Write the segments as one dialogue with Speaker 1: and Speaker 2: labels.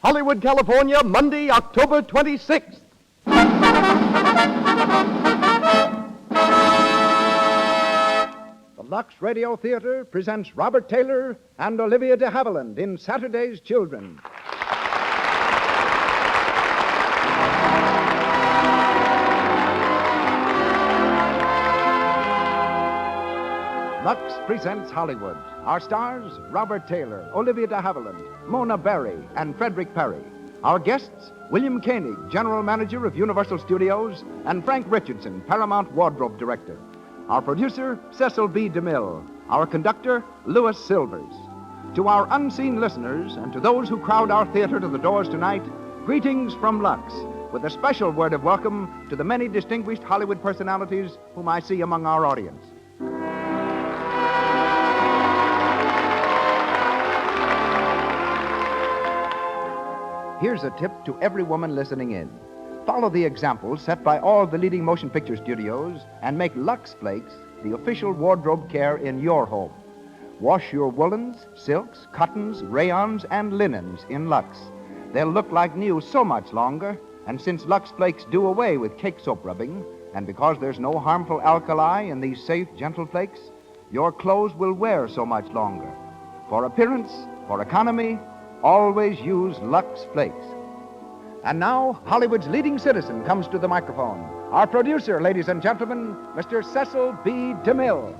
Speaker 1: Hollywood, California, Monday, October 26th. The Lux Radio Theatre presents Robert Taylor and Olivia de Havilland in Saturday's Children. Lux presents Hollywood. Our stars, Robert Taylor, Olivia de Havilland, Mona Berry, and Frederick Perry. Our guests, William Koenig, General Manager of Universal Studios, and Frank Richardson, Paramount Wardrobe Director. Our producer, Cecil B. DeMille. Our conductor, Louis Silvers. To our unseen listeners and to those who crowd our theater to the doors tonight, greetings from Lux, with a special word of welcome to the many distinguished Hollywood personalities whom I see among our audience. Here's a tip to every woman listening in. Follow the examples set by all the leading motion picture studios and make Lux Flakes the official wardrobe care in your home. Wash your woolens, silks, cottons, rayons, and linens in Lux. They'll look like new so much longer, and since Lux Flakes do away with cake soap rubbing, and because there's no harmful alkali in these safe, gentle flakes, your clothes will wear so much longer. For appearance, for economy, always use Lux Flakes. And now, Hollywood's leading citizen comes to the microphone. Our producer, ladies and gentlemen, Mr. Cecil B. DeMille.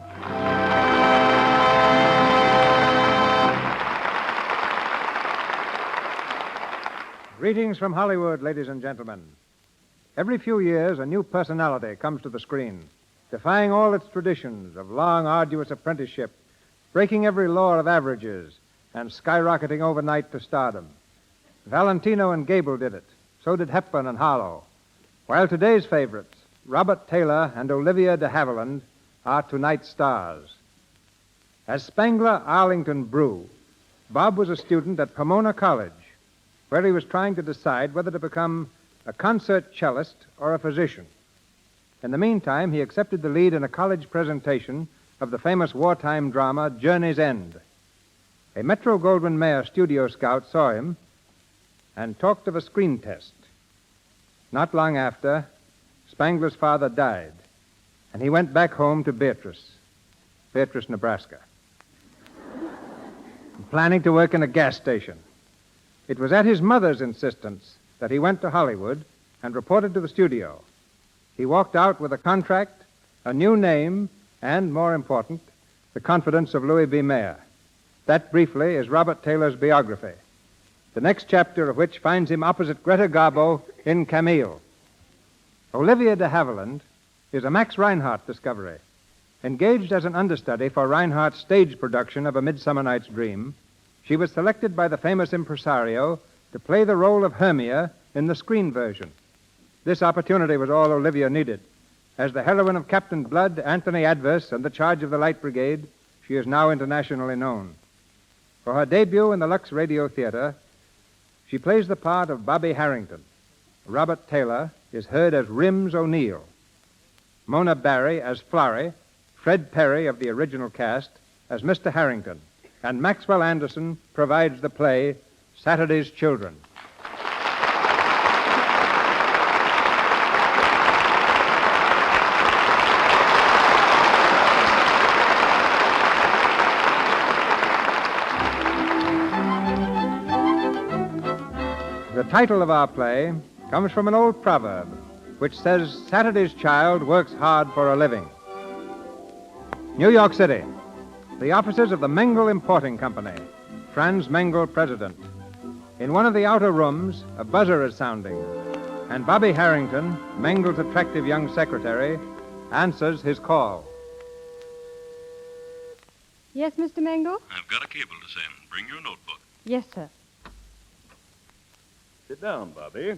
Speaker 2: Greetings from Hollywood, ladies and gentlemen. Every few years, a new personality comes to the screen, defying all its traditions of long, arduous apprenticeship, breaking every law of averages, and skyrocketing overnight to stardom. Valentino and Gable did it. So did Hepburn and Harlow. While today's favorites, Robert Taylor and Olivia de Havilland, are tonight's stars. As Spangler Arlington Brew, Bob was a student at Pomona College, where he was trying to decide whether to become a concert cellist or a physician. In the meantime, he accepted the lead in a college presentation of the famous wartime drama Journey's End. A Metro-Goldwyn-Mayer studio scout saw him and talked of a screen test. Not long after, Spangler's father died, and he went back home to Beatrice, Nebraska, planning to work in a gas station. It was at his mother's insistence that he went to Hollywood and reported to the studio. He walked out with a contract, a new name, and, more important, the confidence of Louis B. Mayer. That, briefly, is Robert Taylor's biography, the next chapter of which finds him opposite Greta Garbo in Camille. Olivia de Havilland is a Max Reinhardt discovery. Engaged as an understudy for Reinhardt's stage production of A Midsummer Night's Dream, she was selected by the famous impresario to play the role of Hermia in the screen version. This opportunity was all Olivia needed. As the heroine of Captain Blood, Anthony Adverse, and The Charge of the Light Brigade, she is now internationally known. For her debut in the Lux Radio Theatre, she plays the part of Bobby Harrington. Robert Taylor is heard as Rims O'Neill. Mona Berry as Florrie, Fred Perry of the original cast as Mr. Harrington, and Maxwell Anderson provides the play Saturday's Children. The title of our play comes from an old proverb which says Saturday's child works hard for a living. New York City. The offices of the Mengel Importing Company. Franz Mengel, president. In one of the outer rooms, a buzzer is sounding, and Bobby Harrington, Mengel's attractive young secretary, answers his call.
Speaker 3: Yes, Mr. Mengel?
Speaker 4: I've got a cable to send. Bring your notebook.
Speaker 3: Yes, sir.
Speaker 4: Sit down, Bobby.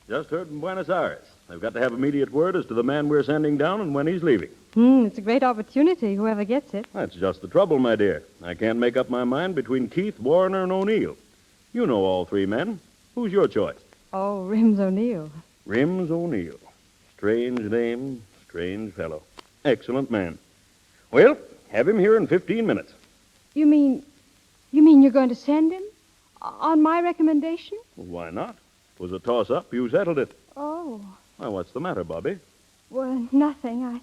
Speaker 4: Just heard from Buenos Aires. They've got to have immediate word as to the man we're sending down and when he's leaving.
Speaker 3: It's a great opportunity, whoever gets it.
Speaker 4: That's just the trouble, my dear. I can't make up my mind between Keith, Warner, and O'Neill. You know all three men. Who's your choice?
Speaker 3: Oh, Rims O'Neill.
Speaker 4: Rims O'Neill. Strange name, strange fellow. Excellent man. Well, have him here in 15 minutes.
Speaker 3: You mean you're going to send him? On my recommendation?
Speaker 4: Well, why not? It was a toss-up. You settled it.
Speaker 3: Oh,
Speaker 4: Well, what's the matter, Bobby?
Speaker 3: well, nothing.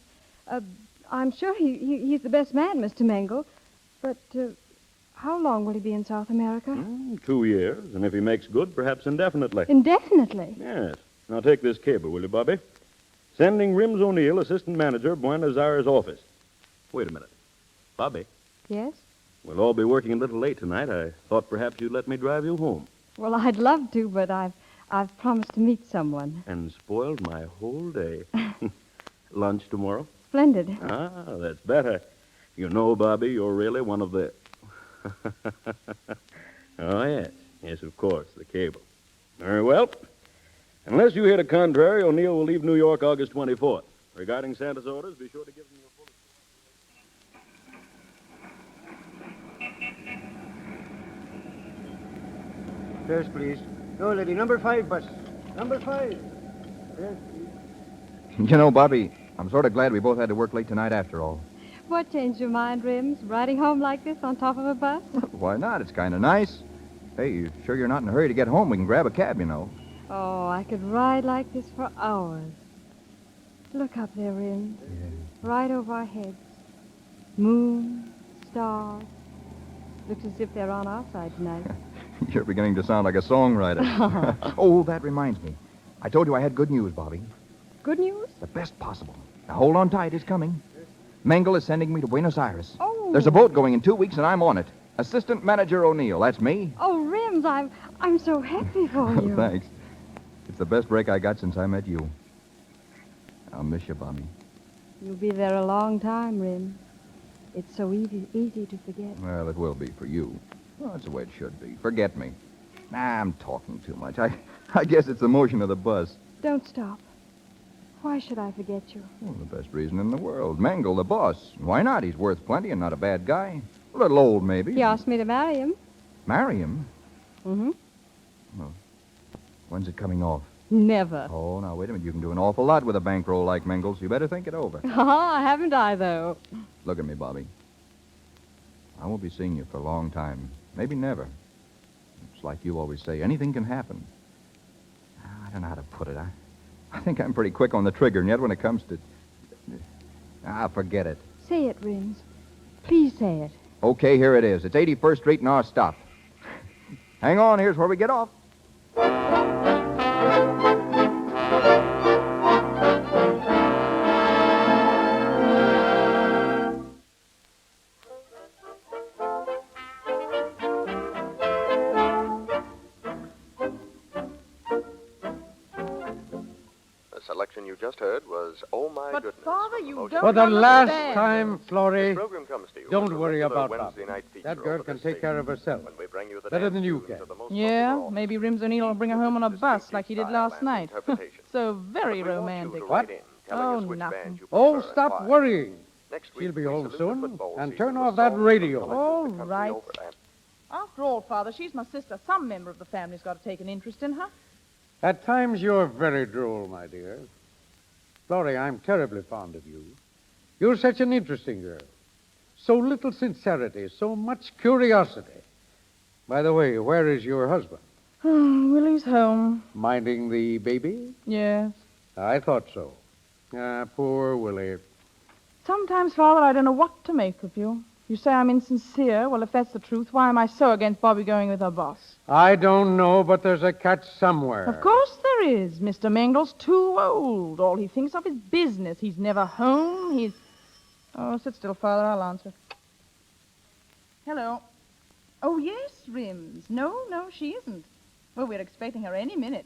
Speaker 3: I'm sure he's the best man, Mr. Mangle. But how long will he be in South America?
Speaker 4: 2 years, and if he makes good, perhaps indefinitely.
Speaker 3: Indefinitely.
Speaker 4: Yes. Now take this cable, will you, Bobby? Sending Rims O'Neill, assistant manager, Buenos Aires office. Wait a minute. Bobby,
Speaker 3: Yes?
Speaker 4: we'll all be working a little late tonight. I thought perhaps you'd let me drive you home.
Speaker 3: Well, I'd love to, but I've promised to meet someone.
Speaker 4: And spoiled my whole day. Lunch tomorrow?
Speaker 3: Splendid.
Speaker 4: Ah, that's better. You know, Bobby, you're really one of the... Oh, yes. Yes, of course, the cable. Very well. Unless you hear the contrary, O'Neill will leave New York August 24th. Regarding Santa's orders, be sure to give them your full...
Speaker 5: Yes, please. No, lady, number 5 bus. Number 5. Yes, please.
Speaker 1: You know, Bobby, I'm sort of glad we both had to work late tonight after all.
Speaker 3: What changed your mind, Rims? Riding home like this on top of a bus?
Speaker 1: Why not? It's kind of nice. Hey, you sure you're not in a hurry to get home? We can grab a cab, you know.
Speaker 3: Oh, I could ride like this for hours. Look up there, Rims.
Speaker 1: Yeah.
Speaker 3: Right over our heads. Moon, stars. Looks as if they're on our side tonight.
Speaker 1: You're beginning to sound like a songwriter. Oh, that reminds me. I told you I had good news, Bobby.
Speaker 3: Good news?
Speaker 1: The best possible. Now, hold on tight. It's coming. Mangle is sending me to Buenos Aires.
Speaker 3: Oh.
Speaker 1: There's a boat going in 2 weeks, and I'm on it. Assistant Manager O'Neill. That's me.
Speaker 3: Oh, Rims, I'm so happy for you.
Speaker 1: Thanks. It's the best break I got since I met you. I'll miss you, Bobby.
Speaker 3: You'll be there a long time, Rims. It's so easy to forget.
Speaker 1: Well, it will be for you. Well, that's the way it should be. Forget me. Nah, I'm talking too much. I guess it's the motion of the bus.
Speaker 3: Don't stop. Why should I forget you?
Speaker 1: Well, the best reason in the world. Mangle, the boss. Why not? He's worth plenty and not a bad guy. A little old, maybe.
Speaker 3: He asked me to marry him.
Speaker 1: Marry him?
Speaker 3: Mm-hmm.
Speaker 1: Well, when's it coming off?
Speaker 3: Never.
Speaker 1: Oh, now, wait a minute. You can do an awful lot with a bankroll like Mangle's. You better think it over.
Speaker 3: Haven't I, though?
Speaker 1: Look at me, Bobby. I won't be seeing you for a long time. Maybe never. It's like you always say, anything can happen. I don't know how to put it. I think I'm pretty quick on the trigger, and yet when it comes to... forget it.
Speaker 3: Say it, Rims. Please say it.
Speaker 1: Okay, here it is. It's 81st Street and our stop. Hang on, here's where we get off.
Speaker 6: Selection you just heard was Oh My
Speaker 7: But,
Speaker 6: Goodness.
Speaker 7: Father, you don't
Speaker 2: For the
Speaker 7: understand.
Speaker 2: last time, Florrie,
Speaker 6: This program comes to you
Speaker 2: don't
Speaker 6: as a
Speaker 2: worry
Speaker 6: regular
Speaker 2: about
Speaker 6: Wednesday
Speaker 2: Bobby.
Speaker 6: night feature
Speaker 2: That girl
Speaker 6: over
Speaker 2: can
Speaker 6: this
Speaker 2: take care of
Speaker 6: station,
Speaker 2: herself.
Speaker 6: when we bring you the
Speaker 2: Better
Speaker 6: dance
Speaker 2: than you
Speaker 6: tunes
Speaker 2: can.
Speaker 6: of the most
Speaker 7: Yeah,
Speaker 6: popular
Speaker 7: maybe Rims O'Neill will bring her home on a bus like he did last night. So very
Speaker 6: But we want you
Speaker 7: romantic.
Speaker 6: to
Speaker 2: What?
Speaker 6: write in, telling us
Speaker 7: Oh,
Speaker 6: which
Speaker 7: nothing.
Speaker 6: band you
Speaker 2: Oh,
Speaker 6: prefer and
Speaker 2: stop
Speaker 6: why.
Speaker 2: worrying.
Speaker 6: Next week,
Speaker 2: She'll be
Speaker 6: we
Speaker 2: home
Speaker 6: salute
Speaker 2: soon.
Speaker 6: the football
Speaker 2: And
Speaker 6: season
Speaker 2: turn
Speaker 6: with
Speaker 2: off that
Speaker 6: songs
Speaker 2: radio.
Speaker 6: from the
Speaker 7: All
Speaker 6: country
Speaker 7: right.
Speaker 6: over. And
Speaker 7: After all, Father, she's my sister. Some member of the family's got to take an interest in her.
Speaker 2: At times you're very droll, my dear. Florrie, I'm terribly fond of you. You're such an interesting girl. So little sincerity, so much curiosity. By the way, where is your husband?
Speaker 7: Willie's home.
Speaker 2: Minding the baby?
Speaker 7: Yes.
Speaker 2: I thought so. Poor Willie.
Speaker 7: Sometimes, Father, I don't know what to make of you. You say I'm insincere. Well, if that's the truth, why am I so against Bobby going with her boss?
Speaker 2: I don't know, but there's a catch somewhere.
Speaker 7: Of course there is. Mr. Mangle's too old. All he thinks of is business. He's never home. He's... Oh, sit still, Father. I'll answer. Hello. Oh, yes, Rims. No, she isn't. Well, we're expecting her any minute.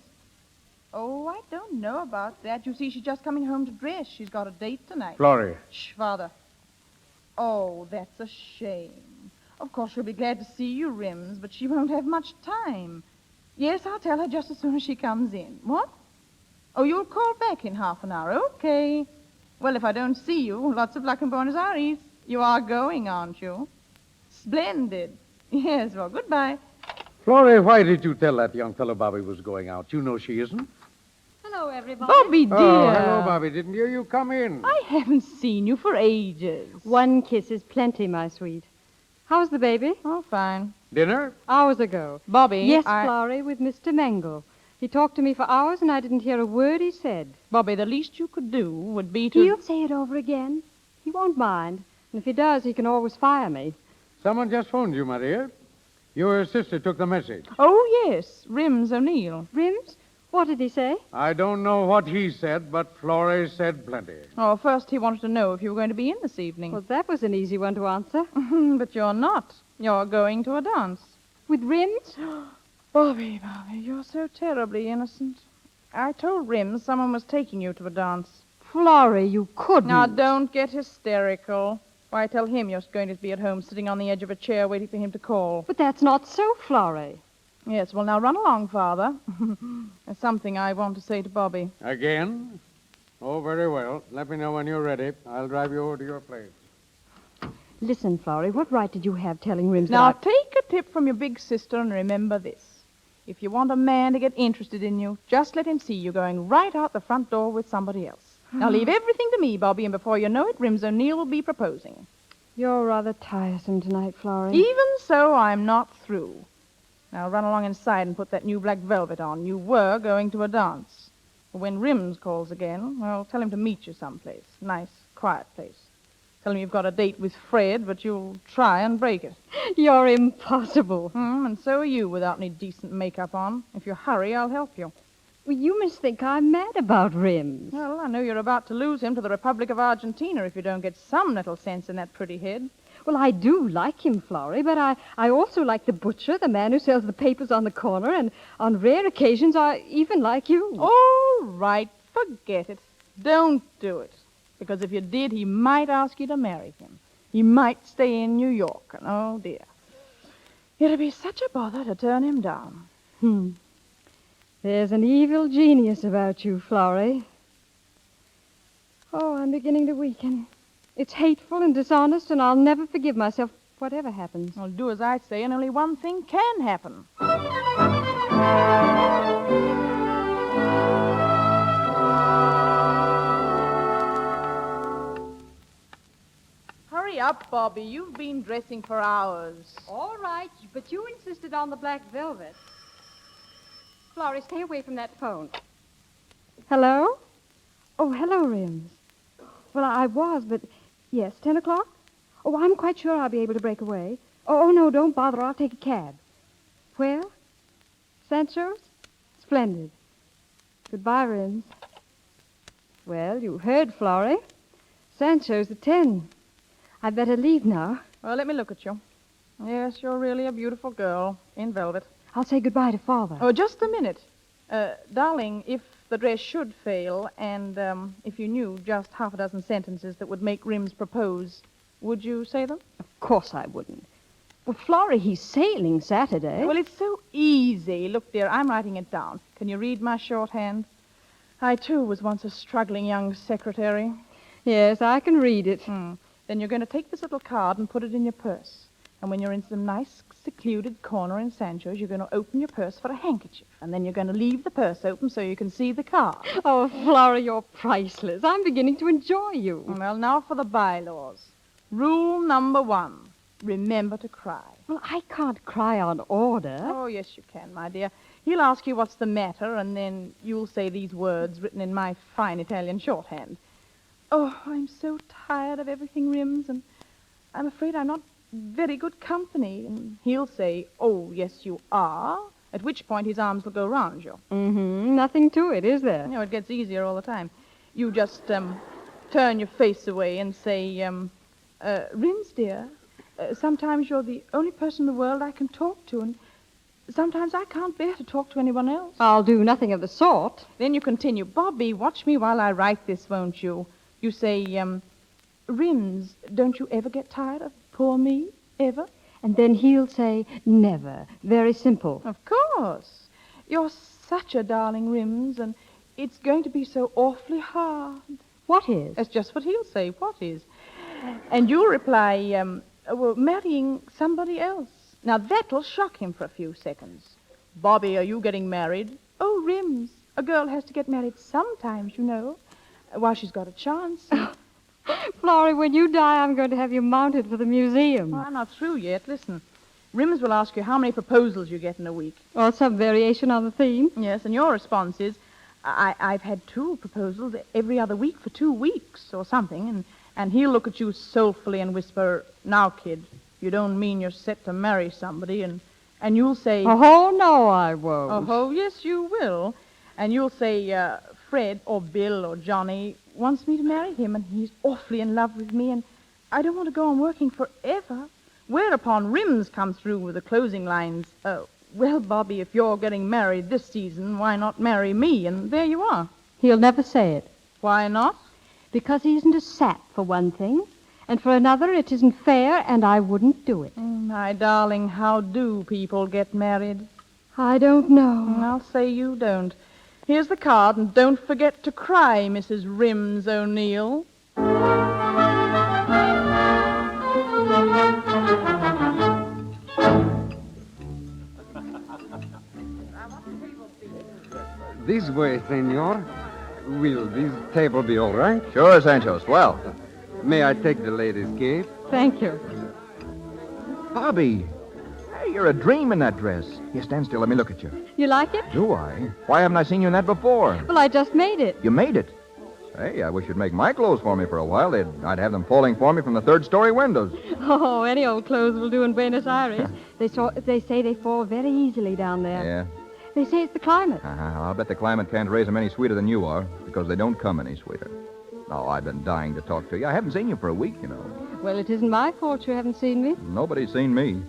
Speaker 7: Oh, I don't know about that. You see, she's just coming home to dress. She's got a date tonight.
Speaker 2: Florrie.
Speaker 7: Shh, Father. Oh, that's a shame. Of course, she'll be glad to see you, Rims, but she won't have much time. Yes, I'll tell her just as soon as she comes in. What? Oh, you'll call back in half an hour. Okay. Well, if I don't see you, lots of luck in Buenos Aires. You are going, aren't you? Splendid. Yes, well, goodbye.
Speaker 2: Florrie, why did you tell that young fellow Bobby was going out? You know she isn't.
Speaker 3: Hello, everybody.
Speaker 7: Bobby, dear.
Speaker 2: Oh, hello, Bobby. Didn't hear you come in.
Speaker 7: I haven't seen you for ages.
Speaker 3: One kiss is plenty, my sweet. How's the baby?
Speaker 7: Oh, fine.
Speaker 2: Dinner?
Speaker 3: Hours ago.
Speaker 7: Bobby,
Speaker 3: Yes, Florrie, with Mr. Mengle. He talked to me for hours, and I didn't hear a word he said.
Speaker 7: Bobby, the least you could do would be to...
Speaker 3: He'll say it over again. He won't mind. And if he does, he can always fire me.
Speaker 2: Someone just phoned you, Maria. Your sister took the message.
Speaker 7: Oh, yes, Rims O'Neill.
Speaker 3: Rims? What did he say?
Speaker 2: I don't know what he said, but Florrie said plenty.
Speaker 7: Oh, first he wanted to know if you were going to be in this evening.
Speaker 3: Well, that was an easy one to answer.
Speaker 7: But you're not. You're going to a dance.
Speaker 3: With Rims?
Speaker 7: Bobby, you're so terribly innocent. I told Rims someone was taking you to a dance.
Speaker 3: Florrie, you couldn't.
Speaker 7: Now, don't get hysterical. Why, tell him you're going to be at home sitting on the edge of a chair waiting for him to call.
Speaker 3: But that's not so, Florrie.
Speaker 7: Yes, well, now run along, Father. There's something I want to say to Bobby.
Speaker 2: Again? Oh, very well. Let me know when you're ready. I'll drive you over to your place.
Speaker 3: Listen, Florrie, what right did you have telling Rims
Speaker 7: Now,
Speaker 3: that
Speaker 7: take a tip from your big sister and remember this. If you want a man to get interested in you, just let him see you going right out the front door with somebody else. Now, leave everything to me, Bobby, and before you know it, Rims O'Neill will be proposing.
Speaker 3: You're rather tiresome tonight, Florrie.
Speaker 7: Even so, I'm not through. Now, run along inside and put that new black velvet on. You were going to a dance. When Rims calls again, well, tell him to meet you someplace. Nice, quiet place. Tell him you've got a date with Fred, but you'll try and break it.
Speaker 3: You're impossible.
Speaker 7: And so are you without any decent makeup on. If you hurry, I'll help you.
Speaker 3: Well, you must think I'm mad about Rims.
Speaker 7: Well, I know you're about to lose him to the Republic of Argentina if you don't get some little sense in that pretty head.
Speaker 3: Well, I do like him, Florrie, but I also like the butcher, the man who sells the papers on the corner, and on rare occasions I even like you.
Speaker 7: All right, forget it. Don't do it. Because if you did, he might ask you to marry him. He might stay in New York, and oh, dear. It'd be such a bother to turn him down.
Speaker 3: There's an evil genius about you, Florrie. Oh, I'm beginning to weaken. It's hateful and dishonest, and I'll never forgive myself, whatever happens.
Speaker 7: Well, do as I say, and only one thing can happen. Hurry up, Bobby. You've been dressing for hours.
Speaker 3: All right, but you insisted on the black velvet. Florrie, stay away from that phone. Hello? Oh, hello, Rims. Well, I was, but... Yes, 10 o'clock? Oh, I'm quite sure I'll be able to break away. Oh, no, don't bother. I'll take a cab. Where? Sancho's? Splendid. Goodbye, Rims. Well, you heard, Florrie. Sancho's at 10. I'd better leave now.
Speaker 7: Well, let me look at you. Yes, you're really a beautiful girl in velvet.
Speaker 3: I'll say goodbye to Father.
Speaker 7: Oh, just a minute. Darling, if the dress should fail, and if you knew just half a dozen sentences that would make Rims propose, would you say them?
Speaker 3: Of course I wouldn't. Well, Florrie, he's sailing Saturday.
Speaker 7: Well, it's so easy. Look, dear, I'm writing it down. Can you read my shorthand? I, too, was once a struggling young secretary.
Speaker 3: Yes, I can read it.
Speaker 7: Then you're going to take this little card and put it in your purse. And when you're in some nice, secluded corner in Sancho's, you're going to open your purse for a handkerchief. And then you're going to leave the purse open so you can see the card.
Speaker 3: Oh, Florrie, you're priceless. I'm beginning to enjoy you.
Speaker 7: Well, now for the bylaws. Rule number 1. Remember to cry.
Speaker 3: Well, I can't cry on order.
Speaker 7: Oh, yes, you can, my dear. He'll ask you what's the matter, and then you'll say these words written in my fine Italian shorthand. Oh, I'm so tired of everything, Rims, and I'm afraid I'm not very good company. And he'll say, oh, yes, you are, at which point his arms will go round you.
Speaker 3: Nothing to it, is there?
Speaker 7: You know, it gets easier all the time. You just turn your face away and say, Rims, dear, sometimes you're the only person in the world I can talk to, and sometimes I can't bear to talk to anyone else.
Speaker 3: I'll do nothing of the sort.
Speaker 7: Then you continue, Bobby, watch me while I write this, won't you? You say, Rims, don't you ever get tired of poor me? Ever?
Speaker 3: And then he'll say, never. Very simple.
Speaker 7: Of course. You're such a darling, Rims, and it's going to be so awfully hard.
Speaker 3: What is?
Speaker 7: That's just what he'll say. What is? And you'll reply, well, marrying somebody else. Now, that'll shock him for a few seconds. Bobby, are you getting married? Oh, Rims, a girl has to get married sometimes, you know, while she's got a chance.
Speaker 3: Florrie, when you die, I'm going to have you mounted for the museum.
Speaker 7: Well, I'm not through yet. Listen, Rims will ask you how many proposals you get in a week.
Speaker 3: Or some variation on the theme.
Speaker 7: Yes, and your response is, I've had 2 proposals every other week for 2 weeks or something, and he'll look at you soulfully and whisper, now, kid, you don't mean you're set to marry somebody, and you'll say...
Speaker 3: Oh, no, I won't.
Speaker 7: Oh, yes, you will. And you'll say, Fred or Bill or Johnny wants me to marry him, and he's awfully in love with me, and I don't want to go on working forever. Whereupon Rims comes through with the closing lines, well, Bobby, if you're getting married this season, why not marry me? And there you are.
Speaker 3: He'll never say it.
Speaker 7: Why not?
Speaker 3: Because he isn't a sap, for one thing. And for another, it isn't fair, and I wouldn't do it.
Speaker 7: My darling, how do people get married?
Speaker 3: I don't know.
Speaker 7: I'll say you don't. Here's the card, and don't forget to cry, Mrs. Rims O'Neill.
Speaker 8: This way, senor. Will this table be all right?
Speaker 1: Sure, Sancho. Swell.
Speaker 8: May I take the lady's cape?
Speaker 3: Thank you.
Speaker 1: Bobby. Hey, you're a dream in that dress. Here, stand still. Let me look at you.
Speaker 3: You like it?
Speaker 1: Do I? Why haven't I seen you in that before?
Speaker 3: Well, I just made it.
Speaker 1: You made it? Hey, I wish you'd make my clothes for me for a while. I'd have them falling for me from the 3rd-story windows.
Speaker 3: Oh, any old clothes will do in Buenos Aires. They say they fall very easily down there.
Speaker 1: Yeah.
Speaker 3: They say it's the climate.
Speaker 1: I'll bet the climate can't raise them any sweeter than you are, because they don't come any sweeter. Oh, I've been dying to talk to you. I haven't seen you for a week, you know.
Speaker 3: Well, it isn't my fault you haven't seen me.
Speaker 1: Nobody's seen me.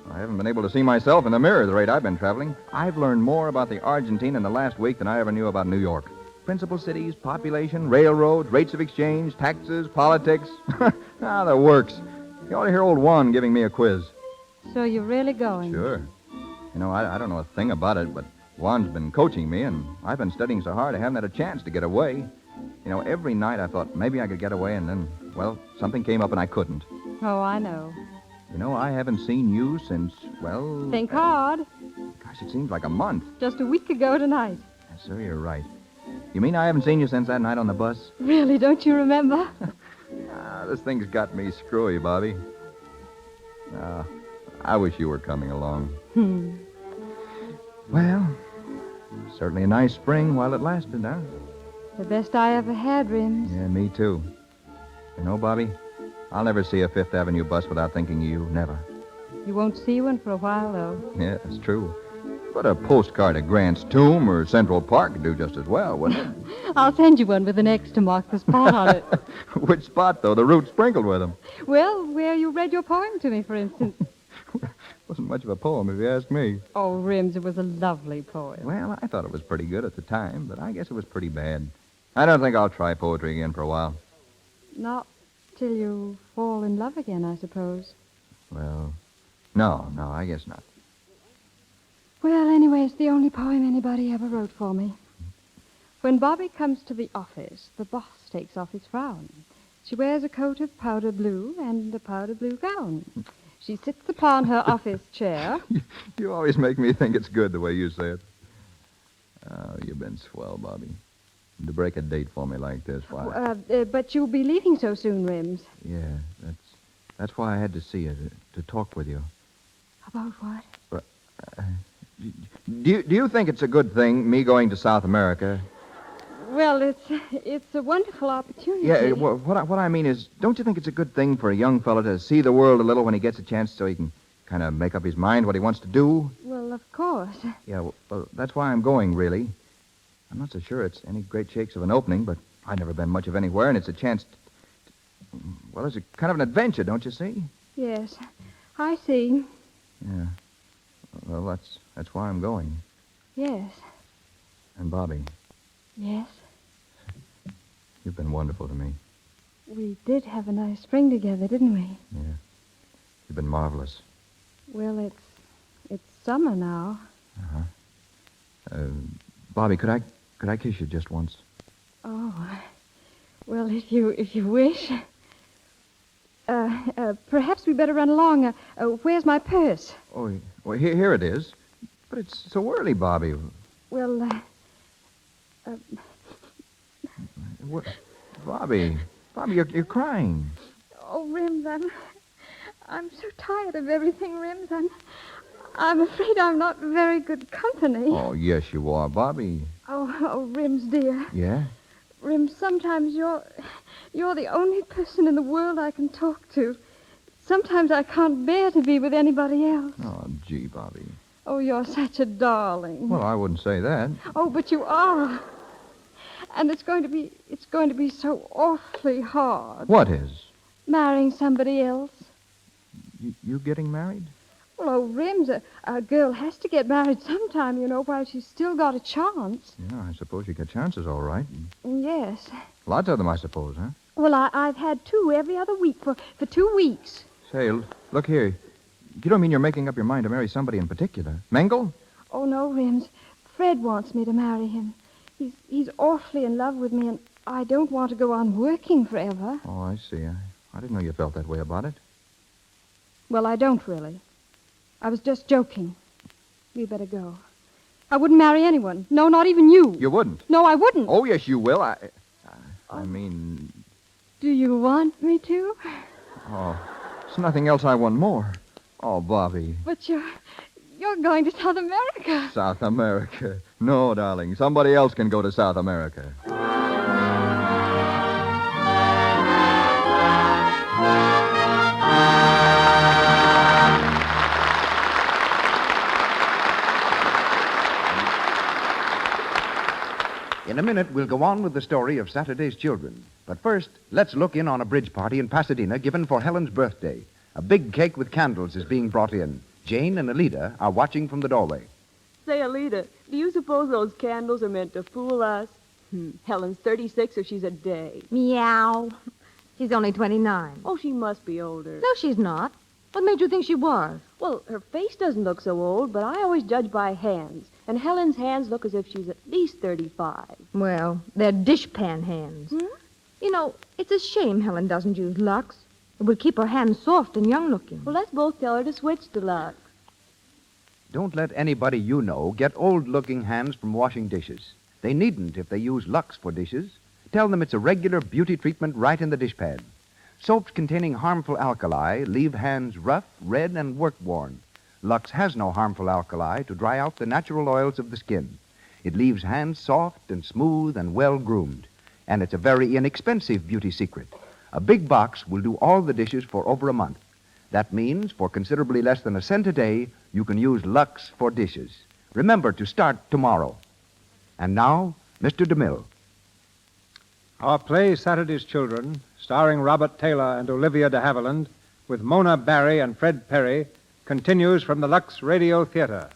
Speaker 1: I haven't been able to see myself in the mirror the rate I've been traveling. I've learned more about the Argentine in the last week than I ever knew about New York. Principal cities, population, railroads, rates of exchange, taxes, politics. The works. You ought to hear old Juan giving me a quiz.
Speaker 3: So you're really going?
Speaker 1: Sure. You know, I don't know a thing about it, but Juan's been coaching me, and I've been studying so hard I haven't had a chance to get away. You know, every night I thought maybe I could get away, and then, well, something came up and I couldn't.
Speaker 3: Oh, I know.
Speaker 1: You know, I haven't seen you since, well...
Speaker 3: Think hard.
Speaker 1: Gosh, it seems like a month.
Speaker 3: Just a week ago tonight.
Speaker 1: Yes, sir, you're right. You mean I haven't seen you since that night on the bus?
Speaker 3: Really, don't you remember?
Speaker 1: This thing's got me screwy, Bobby. I wish you were coming along. Well, certainly a nice spring while it lasted, huh?
Speaker 3: The best I ever had, Rims.
Speaker 1: Yeah, me too. You know, Bobby, I'll never see a Fifth Avenue bus without thinking of you. Never.
Speaker 3: You won't see one for a while, though.
Speaker 1: Yeah, it's true. But a postcard of Grant's tomb or Central Park would do just as well, wouldn't it?
Speaker 3: I'll send you one with an X to mark the spot on it.
Speaker 1: Which spot, though? The route sprinkled with them.
Speaker 3: Well, where you read your poem to me, for instance.
Speaker 1: Wasn't much of a poem, if you ask me.
Speaker 3: Oh, Rims, it was a lovely poem.
Speaker 1: Well, I thought it was pretty good at the time, but I guess it was pretty bad. I don't think I'll try poetry again for a while.
Speaker 3: Not till you fall in love again, I suppose.
Speaker 1: Well, no, I guess not.
Speaker 3: Well, anyway, it's the only poem anybody ever wrote for me. When Bobby comes to the office, the boss takes off his frown. She wears a coat of powder blue and a powder blue gown. She sits upon her office chair.
Speaker 1: You always make me think it's good the way you say it. Oh, you've been swell, Bobby. To break a date for me like this, why?
Speaker 3: But you'll be leaving so soon, Rims.
Speaker 1: Yeah, that's why I had to see you, to talk with you.
Speaker 3: About what?
Speaker 1: Do you think it's a good thing, me going to South America?
Speaker 3: Well, it's a wonderful opportunity.
Speaker 1: Yeah, what I mean is, don't you think it's a good thing for a young fellow to see the world a little when he gets a chance so he can kind of make up his mind what he wants to do?
Speaker 3: Well, of course.
Speaker 1: Yeah, well, that's why I'm going, really. I'm not so sure it's any great shakes of an opening, but I've never been much of anywhere, and it's a chance well, it's a kind of an adventure, don't you see?
Speaker 3: Yes, I see.
Speaker 1: Yeah. Well, that's why I'm going.
Speaker 3: Yes.
Speaker 1: And Bobby,
Speaker 3: Yes?
Speaker 1: you've been wonderful to me.
Speaker 3: We did have a nice spring together, didn't we?
Speaker 1: Yeah. You've been marvelous.
Speaker 3: Well, it's summer now.
Speaker 1: Bobby, could I kiss you just once?
Speaker 3: Oh, well, if you wish. Perhaps we better run along. Where's my purse?
Speaker 1: Oh, well, here it is. But it's so early, Bobby.
Speaker 3: Well,
Speaker 1: What? Bobby, you're crying.
Speaker 3: Oh, Rims, I'm so tired of everything, Rims. I'm afraid I'm not very good company.
Speaker 1: Oh, yes, you are, Bobby.
Speaker 3: Oh, Rims, dear.
Speaker 1: Yeah?
Speaker 3: Rims, sometimes you're the only person in the world I can talk to. Sometimes I can't bear to be with anybody else.
Speaker 1: Oh, gee, Bobby.
Speaker 3: Oh, you're such a darling.
Speaker 1: Well, I wouldn't say that.
Speaker 3: Oh, but you are. And it's going to be so awfully hard.
Speaker 1: What is?
Speaker 3: Marrying somebody else.
Speaker 1: You getting married?
Speaker 3: Well, oh, Rims, a girl has to get married sometime, while she's still got a chance.
Speaker 1: Yeah, I suppose you get chances, all right.
Speaker 3: Yes.
Speaker 1: Lots of them, I suppose, huh?
Speaker 3: Well, I've had 2 every other week for 2 weeks.
Speaker 1: Say, look here. You don't mean you're making up your mind to marry somebody in particular? Mengle?
Speaker 3: Oh, no, Rims. Fred wants me to marry him. He's awfully in love with me, and I don't want to go on working forever.
Speaker 1: Oh, I see. I didn't know you felt that way about it.
Speaker 3: Well, I don't really. I was just joking. You better go. I wouldn't marry anyone. No, not even you.
Speaker 1: You wouldn't?
Speaker 3: No, I wouldn't.
Speaker 1: Oh, yes, you will. I mean...
Speaker 3: Do you want me to?
Speaker 1: Oh, there's nothing else I want more. Oh, Bobby.
Speaker 3: But you're going to South America.
Speaker 1: South America. No, darling. Somebody else can go to South America. In a minute, we'll go on with the story of Saturday's Children. But first, let's look in on a bridge party in Pasadena given for Helen's birthday. A big cake with candles is being brought in. Jane and Alida are watching from the doorway.
Speaker 9: Say, Alida, do you suppose those candles are meant to fool us? Helen's 36 or she's a day.
Speaker 10: Meow. She's only 29.
Speaker 9: Oh, she must be older.
Speaker 10: No, she's not. What made you think she was?
Speaker 9: Well, her face doesn't look so old, but I always judge by hands. And Helen's hands look as if she's at least 35.
Speaker 10: Well, they're dishpan hands. It's a shame Helen doesn't use Lux. It would keep her hands soft and young-looking.
Speaker 9: Well, let's both tell her to switch to Lux.
Speaker 1: Don't let anybody you know get old-looking hands from washing dishes. They needn't if they use Lux for dishes. Tell them it's a regular beauty treatment right in the dishpad. Soaps containing harmful alkali leave hands rough, red, and work-worn. Lux has no harmful alkali to dry out the natural oils of the skin. It leaves hands soft and smooth and well-groomed. And it's a very inexpensive beauty secret. A big box will do all the dishes for over a month. That means for considerably less than a cent a day, you can use Lux for dishes. Remember to start tomorrow. And now, Mr. DeMille.
Speaker 2: Our play, Saturday's Children, starring Robert Taylor and Olivia de Havilland, with Mona Barry and Fred Perry, continues from the Lux Radio Theatre.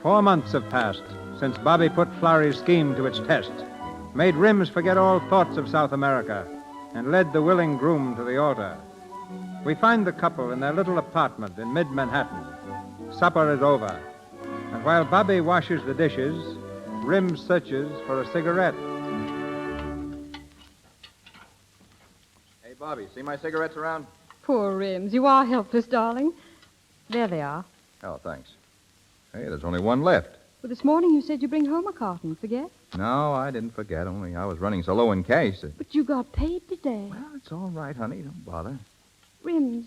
Speaker 2: Four months have passed since Bobby put Florrie's scheme to its test, made Rims forget all thoughts of South America, and led the willing groom to the altar. We find the couple in their little apartment in mid-Manhattan. Supper is over, and while Bobby washes the dishes, Rims searches for a cigarette.
Speaker 1: Hey, Bobby, see my cigarettes around?
Speaker 3: Poor Rims. You are helpless, darling. There they are.
Speaker 1: Oh, thanks. Hey, there's only one left.
Speaker 3: Well, this morning you said you bring home a carton. Forget?
Speaker 1: No, I didn't forget, only I was running so low in cash that...
Speaker 3: But you got paid today.
Speaker 1: Well, it's all right, honey. Don't bother.
Speaker 3: Rims,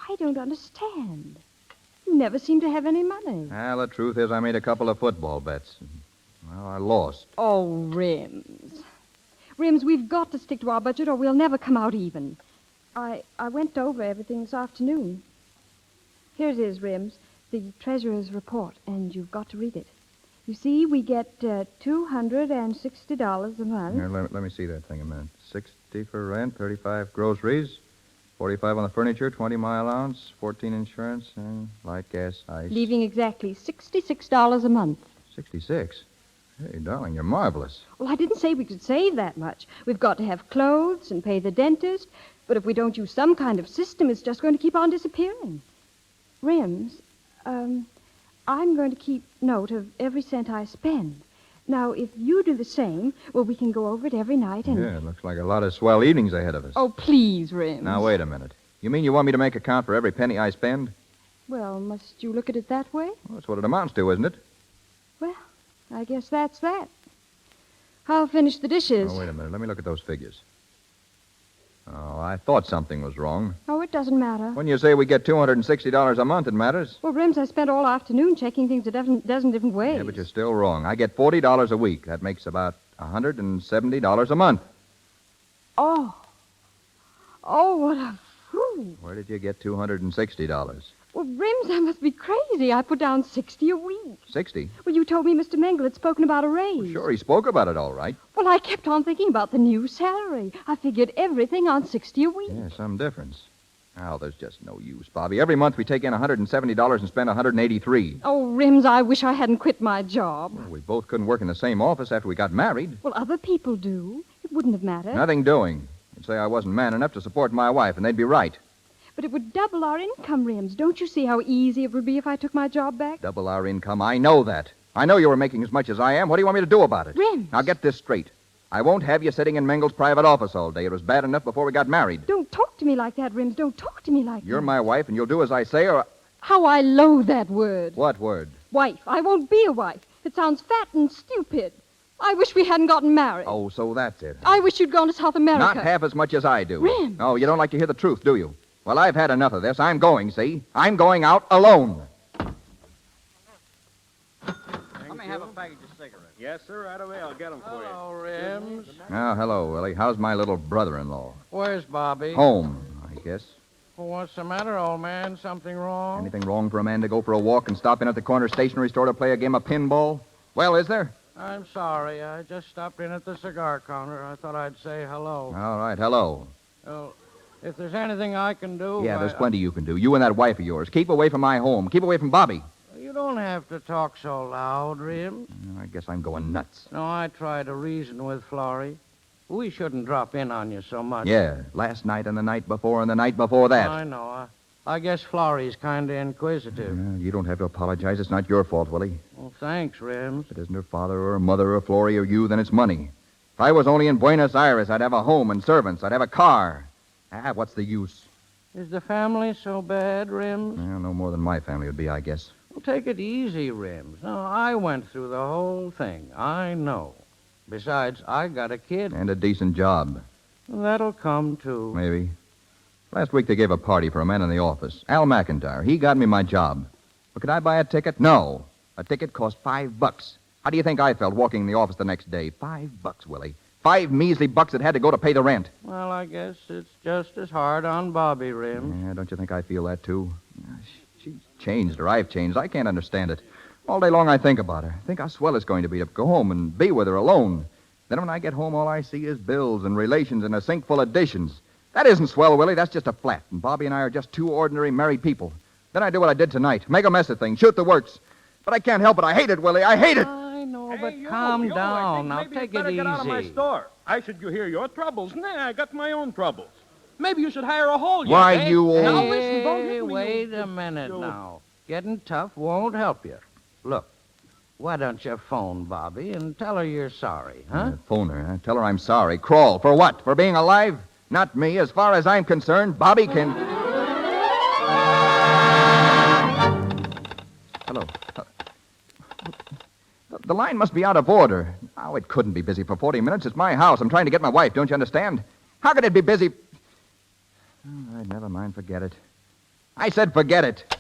Speaker 3: I don't understand. You never seem to have any money.
Speaker 1: Well, the truth is I made a couple of football bets. Well, I lost.
Speaker 3: Oh, Rims. Rims, we've got to stick to our budget or we'll never come out even. I went over everything this afternoon. Here it is, Rims, the treasurer's report, and you've got to read it. You see, we get $260 a month.
Speaker 1: Here, let me see that thing a minute. 60 for rent, 35 groceries, 45 on the furniture, 20 my allowance, 14 insurance, and light, gas, ice.
Speaker 3: Leaving exactly $66 a month.
Speaker 1: 66? Hey, darling, you're marvelous.
Speaker 3: Well, I didn't say we could save that much. We've got to have clothes and pay the dentist. But if we don't use some kind of system, it's just going to keep on disappearing. Rims, I'm going to keep note of every cent I spend. Now, if you do the same, well, we can go over it every night and...
Speaker 1: Yeah, it looks like a lot of swell evenings ahead of us.
Speaker 3: Oh, please, Rims.
Speaker 1: Now, wait a minute. You mean you want me to make account for every penny I spend?
Speaker 3: Well, must you look at it that way?
Speaker 1: Well, that's what it amounts to, isn't it?
Speaker 3: Well, I guess that's that. I'll finish the dishes.
Speaker 11: Oh, wait a minute. Let me look at those figures. Oh, I thought something was wrong.
Speaker 3: Oh, it doesn't matter.
Speaker 11: When you say we get $260 a month, it matters.
Speaker 3: Well, Rims, I spent all afternoon checking things a dozen different ways.
Speaker 11: Yeah, but you're still wrong. I get $40 a week. That makes about $170 a month.
Speaker 3: Oh. Oh, what a fool.
Speaker 11: Where did you get $260?
Speaker 3: Well, Rims, I must be crazy. I put down 60 a week.
Speaker 11: 60?
Speaker 3: Well, you told me Mr. Mengele had spoken about a raise.
Speaker 11: Sure, he spoke about it all right.
Speaker 3: Well, I kept on thinking about the new salary. I figured everything on 60 a week.
Speaker 11: Yeah, some difference. Well, there's just no use, Bobby. Every month we take in $170 and spend $183.
Speaker 3: Oh, Rims, I wish I hadn't quit my job.
Speaker 11: Well, we both couldn't work in the same office after we got married.
Speaker 3: Well, other people do. It wouldn't have mattered.
Speaker 11: Nothing doing. You'd say I wasn't man enough to support my wife, and they'd be right.
Speaker 3: But it would double our income, Rims. Don't you see how easy it would be if I took my job back?
Speaker 11: Double our income. I know that. I know you were making as much as I am. What do you want me to do about it?
Speaker 3: Rims.
Speaker 11: Now, get this straight. I won't have you sitting in Mengel's private office all day. It was bad enough before we got married.
Speaker 3: Don't talk to me like that, Rims. Don't talk to me like that.
Speaker 11: You're my wife, and you'll do as I say, or...
Speaker 3: How I loathe that word.
Speaker 11: What word?
Speaker 3: Wife. I won't be a wife. It sounds fat and stupid. I wish we hadn't gotten married.
Speaker 11: Oh, so that's it.
Speaker 3: I wish you'd gone to South America.
Speaker 11: Not half as much as I do.
Speaker 3: Rims.
Speaker 11: Oh, you don't like to hear the truth, do you? Well, I've had enough of this. I'm going, see? I'm going out alone.
Speaker 5: Let me have a package of cigarettes.
Speaker 4: Yes, sir. Right away. I'll get them for you.
Speaker 5: Hello, Rims.
Speaker 11: Oh, hello, Willie. How's my little brother-in-law?
Speaker 5: Where's Bobby?
Speaker 11: Home, I guess.
Speaker 5: Well, what's the matter, old man? Something wrong?
Speaker 11: Anything wrong for a man to go for a walk and stop in at the corner stationery store to play a game of pinball? Well, is there?
Speaker 5: I'm sorry. I just stopped in at the cigar counter. I thought I'd say hello.
Speaker 11: All right, hello.
Speaker 5: Well, if there's anything I can do...
Speaker 11: Yeah, there's plenty you can do. You and that wife of yours. Keep away from my home. Keep away from Bobby.
Speaker 5: You don't have to talk so loud, Rims.
Speaker 11: I guess I'm going nuts.
Speaker 5: No, I try to reason with Florrie. We shouldn't drop in on you so much.
Speaker 11: Yeah, last night and the night before and the night before that.
Speaker 5: I know. I guess Florrie's kind of inquisitive.
Speaker 11: You don't have to apologize. It's not your fault, Willie.
Speaker 5: Well, thanks, Rims.
Speaker 11: If it isn't her father or her mother or Florrie or you, then it's money. If I was only in Buenos Aires, I'd have a home and servants. I'd have a car. What's the use?
Speaker 5: Is the family so bad, Rims?
Speaker 11: Well, no more than my family would be, I guess.
Speaker 5: Well, take it easy, Rims. No, I went through the whole thing. I know. Besides, I got a kid.
Speaker 11: And a decent job.
Speaker 5: That'll come, too.
Speaker 11: Maybe. Last week they gave a party for a man in the office. Al McIntyre. He got me my job. But could I buy a ticket? No. A ticket cost $5. How do you think I felt walking in the office the next day? $5, Willie. 5 measly bucks that had to go to pay the rent.
Speaker 5: Well, I guess it's just as hard on Bobby, Rims.
Speaker 11: Yeah, don't you think I feel that, too? She's changed, or I've changed. I can't understand it. All day long I think about her. I think how swell it's going to be to go home and be with her alone. Then when I get home, all I see is bills and relations and a sink full of dishes. That isn't swell, Willie. That's just a flat. And Bobby and I are just two ordinary married people. Then I do what I did tonight. Make a mess of things. Shoot the works. But I can't help it. I hate it, Willie. I hate it.
Speaker 5: I know, but calm down. Now, take it easy.
Speaker 4: Get out of my store. I should hear your troubles. Nah, I got my own troubles. Maybe you should hire a hall.
Speaker 11: Why,
Speaker 4: eh?
Speaker 11: you old...
Speaker 4: Now, listen, don't hit me,
Speaker 5: wait a minute now. Getting tough won't help you. Look, why don't you phone Bobby and tell her you're sorry, huh?
Speaker 11: Phone her, huh? Tell her I'm sorry. Crawl. For what? For being alive? Not me. As far as I'm concerned, Bobby can... Hello. The line must be out of order. Oh, it couldn't be busy for 40 minutes. It's my house. I'm trying to get my wife. Don't you understand? How could it be busy? All right, never mind. Forget it. I said forget it.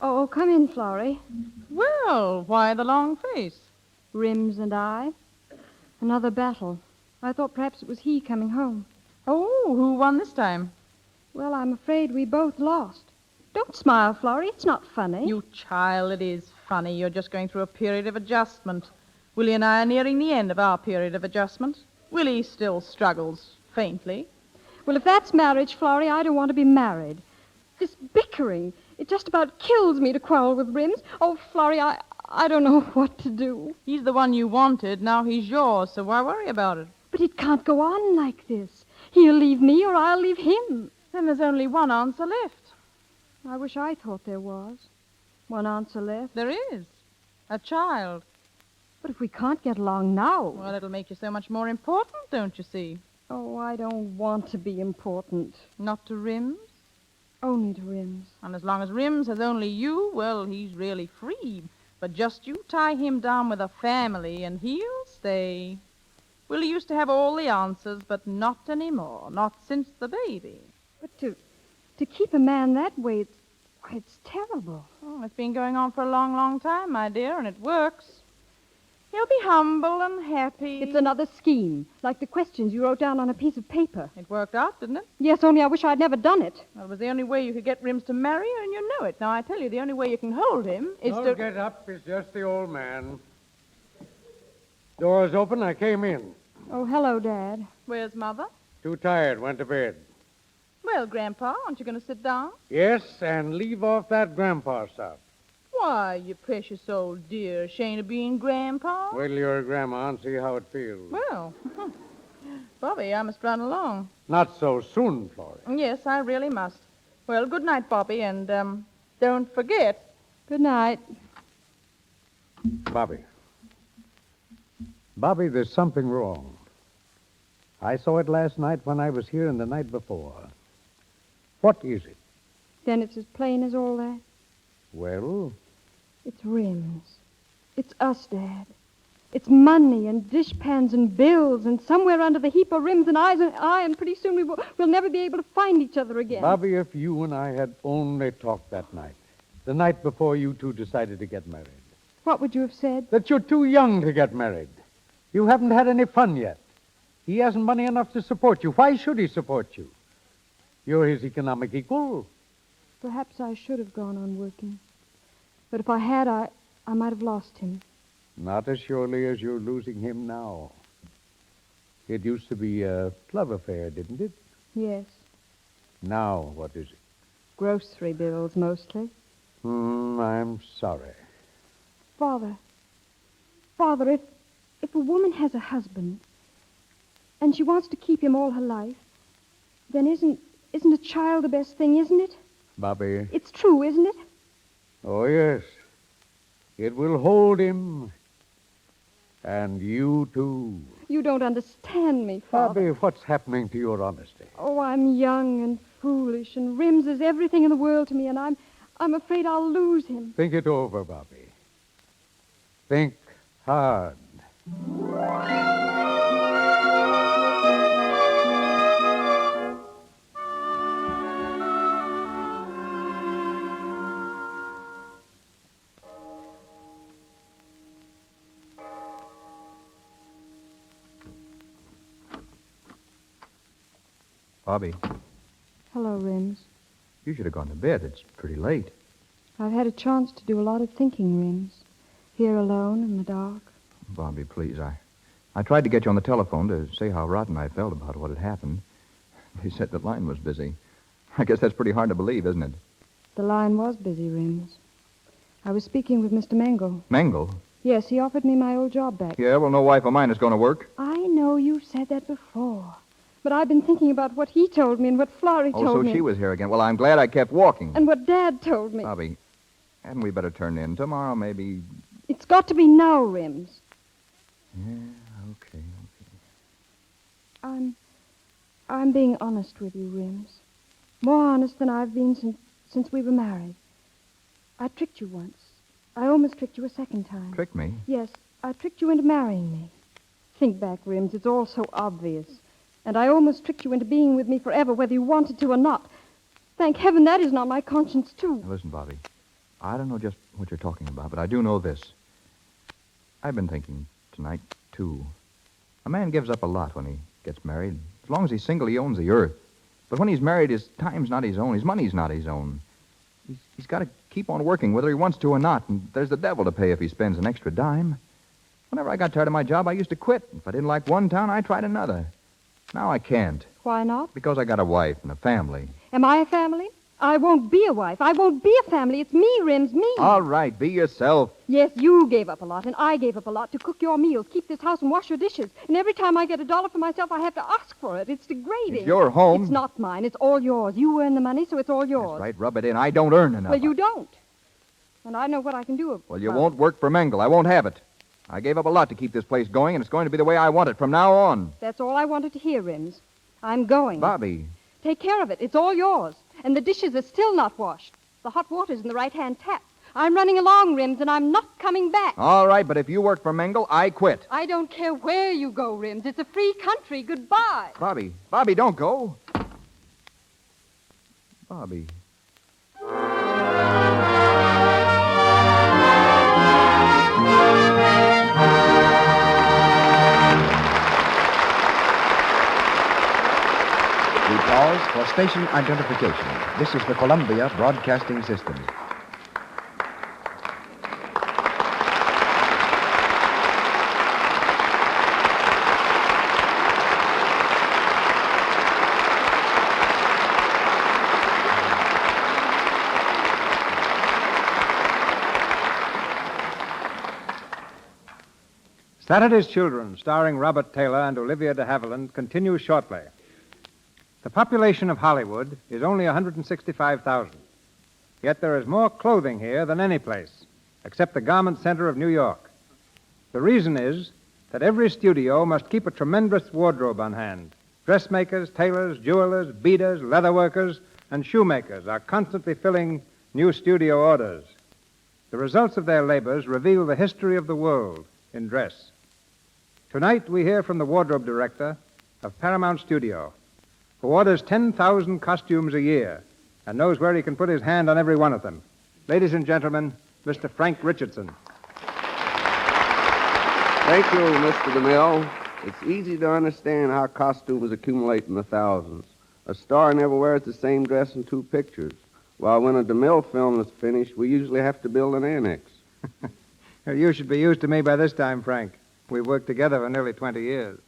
Speaker 3: Oh, come in, Florrie.
Speaker 7: Well, why the long face?
Speaker 3: Rims and I. Another battle. I thought perhaps it was he coming home.
Speaker 7: Oh, who won this time?
Speaker 3: Well, I'm afraid we both lost. Don't smile, Florrie. It's not funny.
Speaker 7: You child, it is funny. You're just going through a period of adjustment. Willie and I are nearing the end of our period of adjustment. Willie still struggles faintly.
Speaker 3: Well, if that's marriage, Florrie, I don't want to be married. This bickering, it just about kills me to quarrel with Rims. Oh, Florrie, I don't know what to do.
Speaker 7: He's the one you wanted. Now he's yours, so why worry about it?
Speaker 3: But it can't go on like this. He'll leave me or I'll leave him.
Speaker 7: Then there's only one answer left.
Speaker 3: I wish I thought there was. One answer left.
Speaker 7: There is. A child.
Speaker 3: But if we can't get along now...
Speaker 7: Well, it'll make you so much more important, don't you see?
Speaker 3: Oh, I don't want to be important.
Speaker 7: Not to Rims?
Speaker 3: Only to Rims.
Speaker 7: And as long as Rims has only you, well, he's really free. But just you tie him down with a family, and he'll stay. Willie used to have all the answers, but not anymore. Not since the baby.
Speaker 3: But to keep a man that way, it's terrible.
Speaker 7: Oh, it's been going on for a long, long time, my dear, and it works. He'll be humble and happy.
Speaker 3: It's another scheme, like the questions you wrote down on a piece of paper.
Speaker 7: It worked out, didn't it?
Speaker 3: Yes, only I wish I'd never done it.
Speaker 7: Well, it was the only way you could get Rims to marry you, and you know it. Now, I tell you, the only way you can hold him is
Speaker 12: Don't
Speaker 7: to...
Speaker 12: get up. It's just the old man. Door's open. I came in.
Speaker 3: Oh, hello, Dad.
Speaker 7: Where's Mother?
Speaker 12: Too tired. Went to bed.
Speaker 7: Well, Grandpa, aren't you going to sit down?
Speaker 12: Yes, and leave off that grandpa stuff.
Speaker 7: Why, you precious old dear, ashamed of being Grandpa?
Speaker 12: Wait till you're a grandma and see how it feels.
Speaker 7: Well, Bobby, I must run along.
Speaker 12: Not so soon, Florrie.
Speaker 7: Yes, I really must. Well, good night, Bobby, and don't forget.
Speaker 3: Good night.
Speaker 12: Bobby, there's something wrong. I saw it last night when I was here and the night before. What is it?
Speaker 3: Then it's as plain as all that.
Speaker 12: Well?
Speaker 3: It's Rims. It's us, Dad. It's money and dishpans and bills, and somewhere under the heap are Rims and I, and pretty soon we'll never be able to find each other again.
Speaker 12: Bobby, if you and I had only talked that night, the night before you two decided to get married.
Speaker 3: What would you have said?
Speaker 12: That you're too young to get married. You haven't had any fun yet. He hasn't money enough to support you. Why should he support you? You're his economic equal.
Speaker 3: Perhaps I should have gone on working. But if I had, I might have lost him.
Speaker 12: Not as surely as you're losing him now. It used to be a love affair, didn't it?
Speaker 3: Yes.
Speaker 12: Now, what is it?
Speaker 3: Grocery bills, mostly.
Speaker 12: I'm sorry.
Speaker 3: Father, if a woman has a husband and she wants to keep him all her life, then isn't a child the best thing, isn't it?
Speaker 12: Bobby.
Speaker 3: It's true, isn't it?
Speaker 12: Oh, yes. It will hold him. And you, too.
Speaker 3: You don't understand me, Father.
Speaker 12: Bobby, what's happening to your honesty?
Speaker 3: Oh, I'm young and foolish, and Rims is everything in the world to me, and I'm afraid I'll lose him.
Speaker 12: Think it over, Bobby. Think hard.
Speaker 11: Bobby,
Speaker 3: Hello, Rims.
Speaker 11: you should have gone to bed. It's pretty late.
Speaker 3: I've had a chance to do a lot of thinking, Rims. Here alone in the dark.
Speaker 11: Bobby, please, I tried to get you on the telephone to say how rotten I felt about what had happened. They said the line was busy. I guess that's pretty hard to believe, isn't it?
Speaker 3: The line was busy, Rims. I was speaking with Mr. Mengle.
Speaker 11: Mengle?
Speaker 3: Yes, he offered me my old job back.
Speaker 11: Yeah, well, no wife of mine is going to work.
Speaker 3: I know you've said that before. But I've been thinking about what he told me and what Florrie told me.
Speaker 11: Oh, so she was here again. Well, I'm glad I kept walking.
Speaker 3: And what Dad told me.
Speaker 11: Bobby, hadn't we better turn in? Tomorrow, maybe...
Speaker 3: It's got to be now, Rims.
Speaker 11: Yeah, okay.
Speaker 3: I'm being honest with you, Rims. More honest than I've been since we were married. I tricked you once. I almost tricked you a second time.
Speaker 11: Tricked me?
Speaker 3: Yes, I tricked you into marrying me. Think back, Rims. It's all so obvious. And I almost tricked you into being with me forever, whether you wanted to or not. Thank heaven that is not my conscience, too.
Speaker 11: Now, listen, Bobby. I don't know just what you're talking about, but I do know this. I've been thinking tonight, too. A man gives up a lot when he gets married. As long as he's single, he owns the earth. But when he's married, his time's not his own. His money's not his own. He's got to keep on working, whether he wants to or not. And there's the devil to pay if he spends an extra dime. Whenever I got tired of my job, I used to quit. If I didn't like one town, I tried another. Now I can't.
Speaker 3: Why not?
Speaker 11: Because I got a wife and a family.
Speaker 3: Am I a family? I won't be a wife. I won't be a family. It's me, Rims, me.
Speaker 11: All right, be yourself.
Speaker 3: Yes, you gave up a lot, and I gave up a lot to cook your meals, keep this house, and wash your dishes. And every time I get $1 for myself, I have to ask for it. It's degrading.
Speaker 11: It's your home.
Speaker 3: It's not mine. It's all yours. You earn the money, so it's all yours.
Speaker 11: That's right. Rub it in. I don't earn enough.
Speaker 3: Well, you don't. And I know what I can do.
Speaker 11: Well, you won't work for Mengle. I won't have it. I gave up a lot to keep this place going, and it's going to be the way I want it from now on.
Speaker 3: That's all I wanted to hear, Rims. I'm going.
Speaker 11: Bobby.
Speaker 3: Take care of it. It's all yours. and the dishes are still not washed. The hot water's in the right-hand tap. I'm running along, Rims, and I'm not coming back.
Speaker 11: All right, but if you work for Mengel, I quit.
Speaker 3: I don't care where you go, Rims. It's a free country. Goodbye.
Speaker 11: Bobby, don't go. Bobby.
Speaker 1: We pause for station identification. This is the Columbia Broadcasting System.
Speaker 2: Saturday's Children, starring Robert Taylor and Olivia de Havilland, continues shortly. The population of Hollywood is only 165,000. Yet there is more clothing here than any place, except the garment center of New York. The reason is that every studio must keep a tremendous wardrobe on hand. Dressmakers, tailors, jewelers, beaders, leatherworkers, and shoemakers are constantly filling new studio orders. The results of their labors reveal the history of the world in dress. Tonight, we hear from the wardrobe director of Paramount Studio, who orders 10,000 costumes a year and knows where he can put his hand on every one of them. Ladies and gentlemen, Mr. Frank Richardson.
Speaker 13: Thank you, Mr. DeMille. It's easy to understand how costumes accumulate in the thousands. A star never wears the same dress in two pictures, while when a DeMille film is finished, we usually have to build an annex.
Speaker 2: You should be used to me by this time, Frank. We've worked together for nearly 20 years.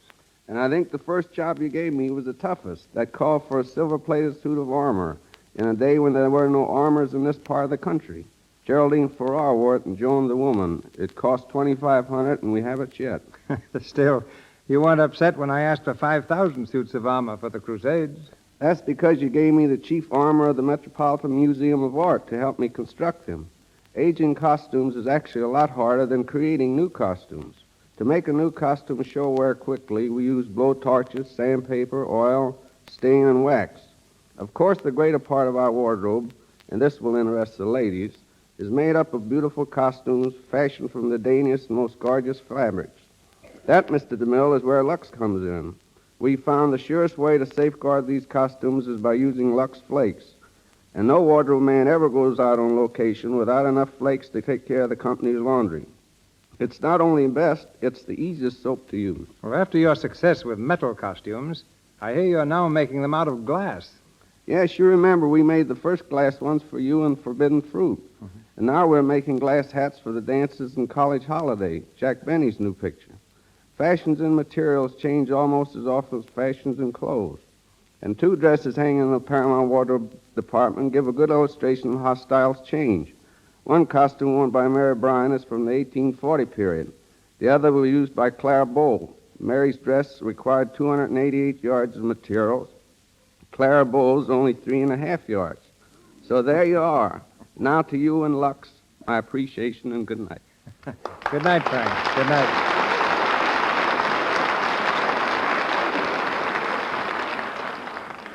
Speaker 13: And I think the first job you gave me was the toughest. That called for a silver-plated suit of armor in a day when there were no armors in this part of the country. Geraldine Farrar wore it and Joan the woman. It cost $2,500, and we have it yet.
Speaker 2: Still, you weren't upset when I asked for 5,000 suits of armor for the Crusades.
Speaker 13: That's because you gave me the chief armor of the Metropolitan Museum of Art to help me construct them. Aging costumes is actually a lot harder than creating new costumes. To make a new costume show wear quickly, we use blowtorches, sandpaper, oil, stain, and wax. Of course, the greater part of our wardrobe, and this will interest the ladies, is made up of beautiful costumes fashioned from the daintiest and most gorgeous fabrics. That, Mr. DeMille, is where Lux comes in. We found the surest way to safeguard these costumes is by using Lux flakes. And no wardrobe man ever goes out on location without enough flakes to take care of the company's laundry. It's not only best, it's the easiest soap to use.
Speaker 2: Well, after your success with metal costumes, I hear you're now making them out of glass.
Speaker 13: Yes, you remember we made the first glass ones for you in Forbidden Fruit. Mm-hmm. And now we're making glass hats for the dances in College Holiday, Jack Benny's new picture. Fashions in materials change almost as often as fashions in clothes. And two dresses hanging in the Paramount Wardrobe Department give a good illustration of how styles change. One costume worn by Mary Bryan is from the 1840 period. The other was used by Clara Bow. Mary's dress required 288 yards of materials. Clara Bow's only 3.5 yards. So there you are. Now to you and Lux, my appreciation and good night.
Speaker 2: Good night, Frank. Good night.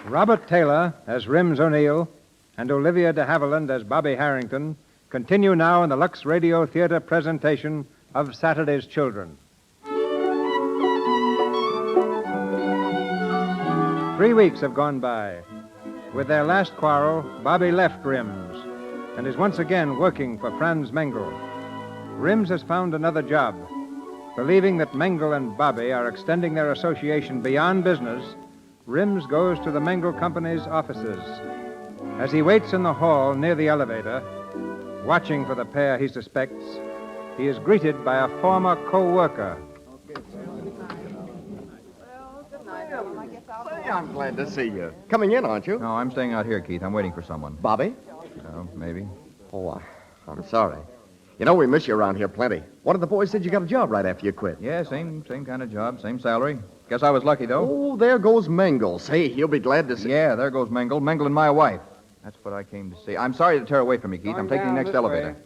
Speaker 2: Robert Taylor as Rims O'Neill and Olivia de Havilland as Bobby Harrington continue now in the Lux Radio Theatre presentation of Saturday's Children. 3 weeks have gone by. With their last quarrel, Bobby left Rims and is once again working for Franz Mengel. Rims has found another job. Believing that Mengel and Bobby are extending their association beyond business, Rims goes to the Mengel Company's offices. As he waits in the hall near the elevator, watching for the pair he suspects, he is greeted by a former co-worker.
Speaker 14: Say, I'm glad to see you. Coming in, aren't you?
Speaker 11: No, I'm staying out here, Keith. I'm waiting for someone.
Speaker 14: Bobby?
Speaker 11: No, maybe.
Speaker 14: Oh, I'm sorry. You know, we miss you around here plenty. One of the boys said you got a job right after you quit.
Speaker 11: Yeah, same kind of job, same salary. Guess I was lucky, though.
Speaker 14: Oh, there goes Mengel. Say, he'll be glad to see...
Speaker 11: Yeah, there goes Mengel. Mengel and my wife. That's what I came to see. I'm sorry to tear away from you, Keith. I'm taking the next elevator.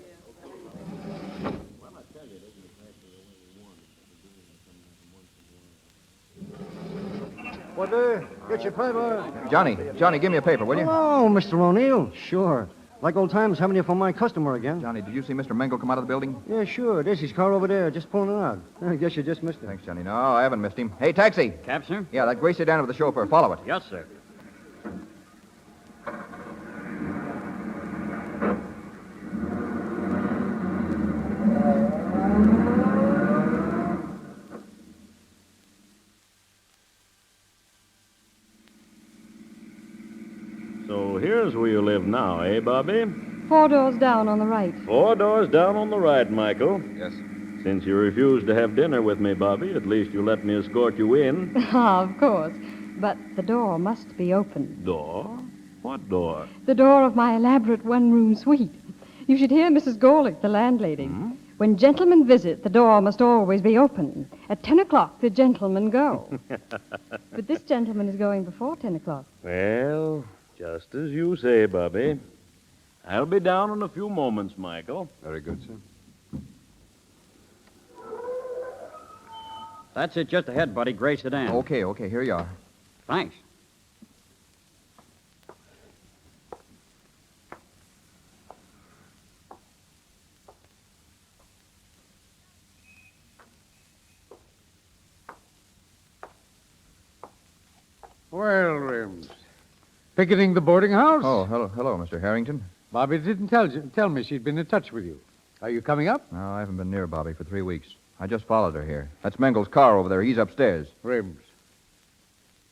Speaker 15: What, get your paper.
Speaker 11: Johnny, give me a paper, will you?
Speaker 15: Hello, Mr. O'Neill. Sure. Like old times having you for my customer again.
Speaker 11: Johnny, did you see Mr. Mengle come out of the building?
Speaker 15: Yeah, sure. There's his car over there, just pulling it out. I guess you just missed him.
Speaker 11: Thanks, Johnny. No, I haven't missed him. Hey, taxi.
Speaker 16: Cab, sir?
Speaker 11: Yeah, that gray sedan with the chauffeur. Follow it.
Speaker 16: Yes, sir.
Speaker 4: So here's where you live now, eh, Bobby?
Speaker 3: 4 doors down on the right.
Speaker 4: 4 doors down on the right, Michael.
Speaker 11: Yes.
Speaker 4: Since you refused to have dinner with me, Bobby, at least you let me escort you in.
Speaker 3: Ah, of course. But the door must be open.
Speaker 4: Door? What door?
Speaker 3: The door of my elaborate one-room suite. You should hear Mrs. Gorlick, the landlady. When gentlemen visit, the door must always be open. At 10 o'clock, the gentlemen go. But this gentleman is going before 10 o'clock.
Speaker 4: Well, just as you say, Bobby. I'll be down in a few moments, Michael.
Speaker 11: Very good, sir.
Speaker 16: That's it just ahead, buddy. Gray sedan.
Speaker 11: Okay, here you are.
Speaker 16: Thanks.
Speaker 12: Well, Rims. Picketing the boarding house?
Speaker 11: Oh, hello, Mr. Harrington.
Speaker 12: Bobby didn't tell me she'd been in touch with you. Are you coming up?
Speaker 11: No, I haven't been near Bobby for 3 weeks. I just followed her here. That's Mengel's car over there. He's upstairs.
Speaker 12: Rims,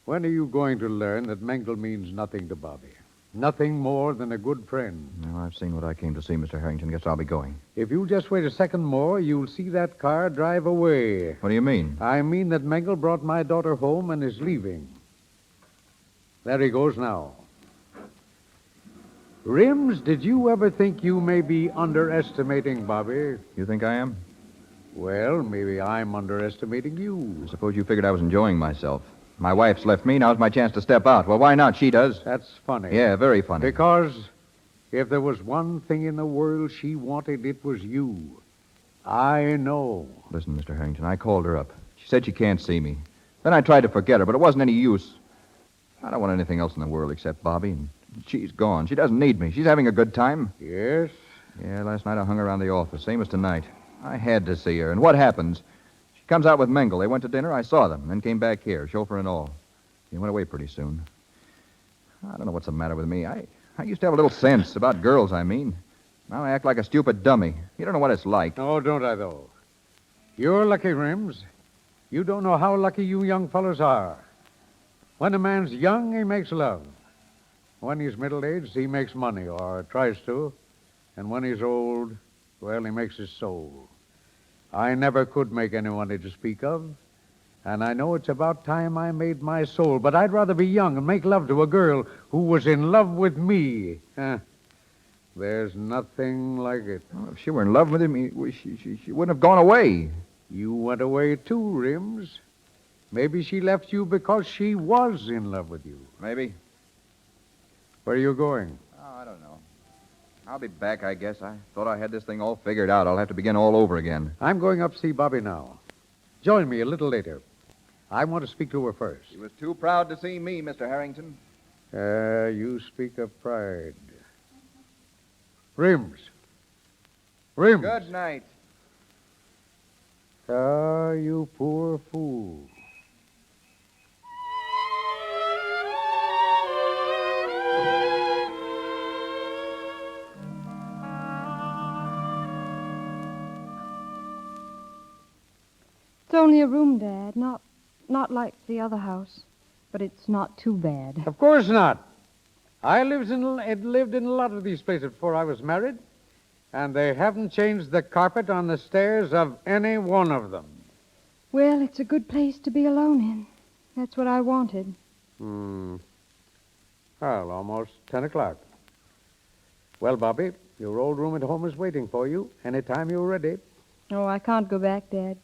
Speaker 12: when are you going to learn that Mengel means nothing to Bobby? Nothing more than a good friend.
Speaker 11: No, I've seen what I came to see, Mr. Harrington. Guess I'll be going.
Speaker 12: If you just wait a second more, you'll see that car drive away.
Speaker 11: What do you mean?
Speaker 12: I mean that Mengel brought my daughter home and is leaving. There he goes now. Rims, did you ever think you may be underestimating Bobby?
Speaker 11: You think I am?
Speaker 12: Well, maybe I'm underestimating you.
Speaker 11: I suppose you figured I was enjoying myself. My wife's left me. Now's my chance to step out. Well, why not? She does.
Speaker 12: That's funny.
Speaker 11: Yeah, very funny.
Speaker 12: Because if there was one thing in the world she wanted, it was you. I know.
Speaker 11: Listen, Mr. Harrington, I called her up. She said she can't see me. Then I tried to forget her, but it wasn't any use. I don't want anything else in the world except Bobby, and she's gone. She doesn't need me. She's having a good time.
Speaker 12: Yes?
Speaker 11: Yeah, last night I hung around the office, same as tonight. I had to see her, and what happens? She comes out with Mengel. They went to dinner. I saw them, then came back here, chauffeur and all. He went away pretty soon. I don't know what's the matter with me. I used to have a little sense about girls, I mean. Now I act like a stupid dummy. You don't know what it's like.
Speaker 12: Oh, don't I, though? You're lucky, Rims. You don't know how lucky you young fellows are. When a man's young, he makes love. When he's middle-aged, he makes money, or tries to. And when he's old, well, he makes his soul. I never could make anyone to speak of, and I know it's about time I made my soul, but I'd rather be young and make love to a girl who was in love with me. There's nothing like it.
Speaker 11: Well, if she were in love with him, she wouldn't have gone away.
Speaker 12: You went away too, Rims. Maybe she left you because she was in love with you.
Speaker 11: Maybe.
Speaker 12: Where are you going?
Speaker 11: Oh, I don't know. I'll be back, I guess. I thought I had this thing all figured out. I'll have to begin all over again.
Speaker 12: I'm going up to see Bobby now. Join me a little later. I want to speak to her first.
Speaker 11: She was too proud to see me, Mr. Harrington.
Speaker 12: You speak of pride. Rims. Rims.
Speaker 11: Good night.
Speaker 12: Ah, you poor fool.
Speaker 3: It's only a room, Dad. Not like the other house. But it's not too bad.
Speaker 12: Of course not. I lived in a lot of these places before I was married, and they haven't changed the carpet on the stairs of any one of them.
Speaker 3: Well, it's a good place to be alone in. That's what I wanted.
Speaker 12: Well, almost 10 o'clock. Well, Bobby, your old room at home is waiting for you anytime you're ready.
Speaker 3: Oh, I can't go back, Dad.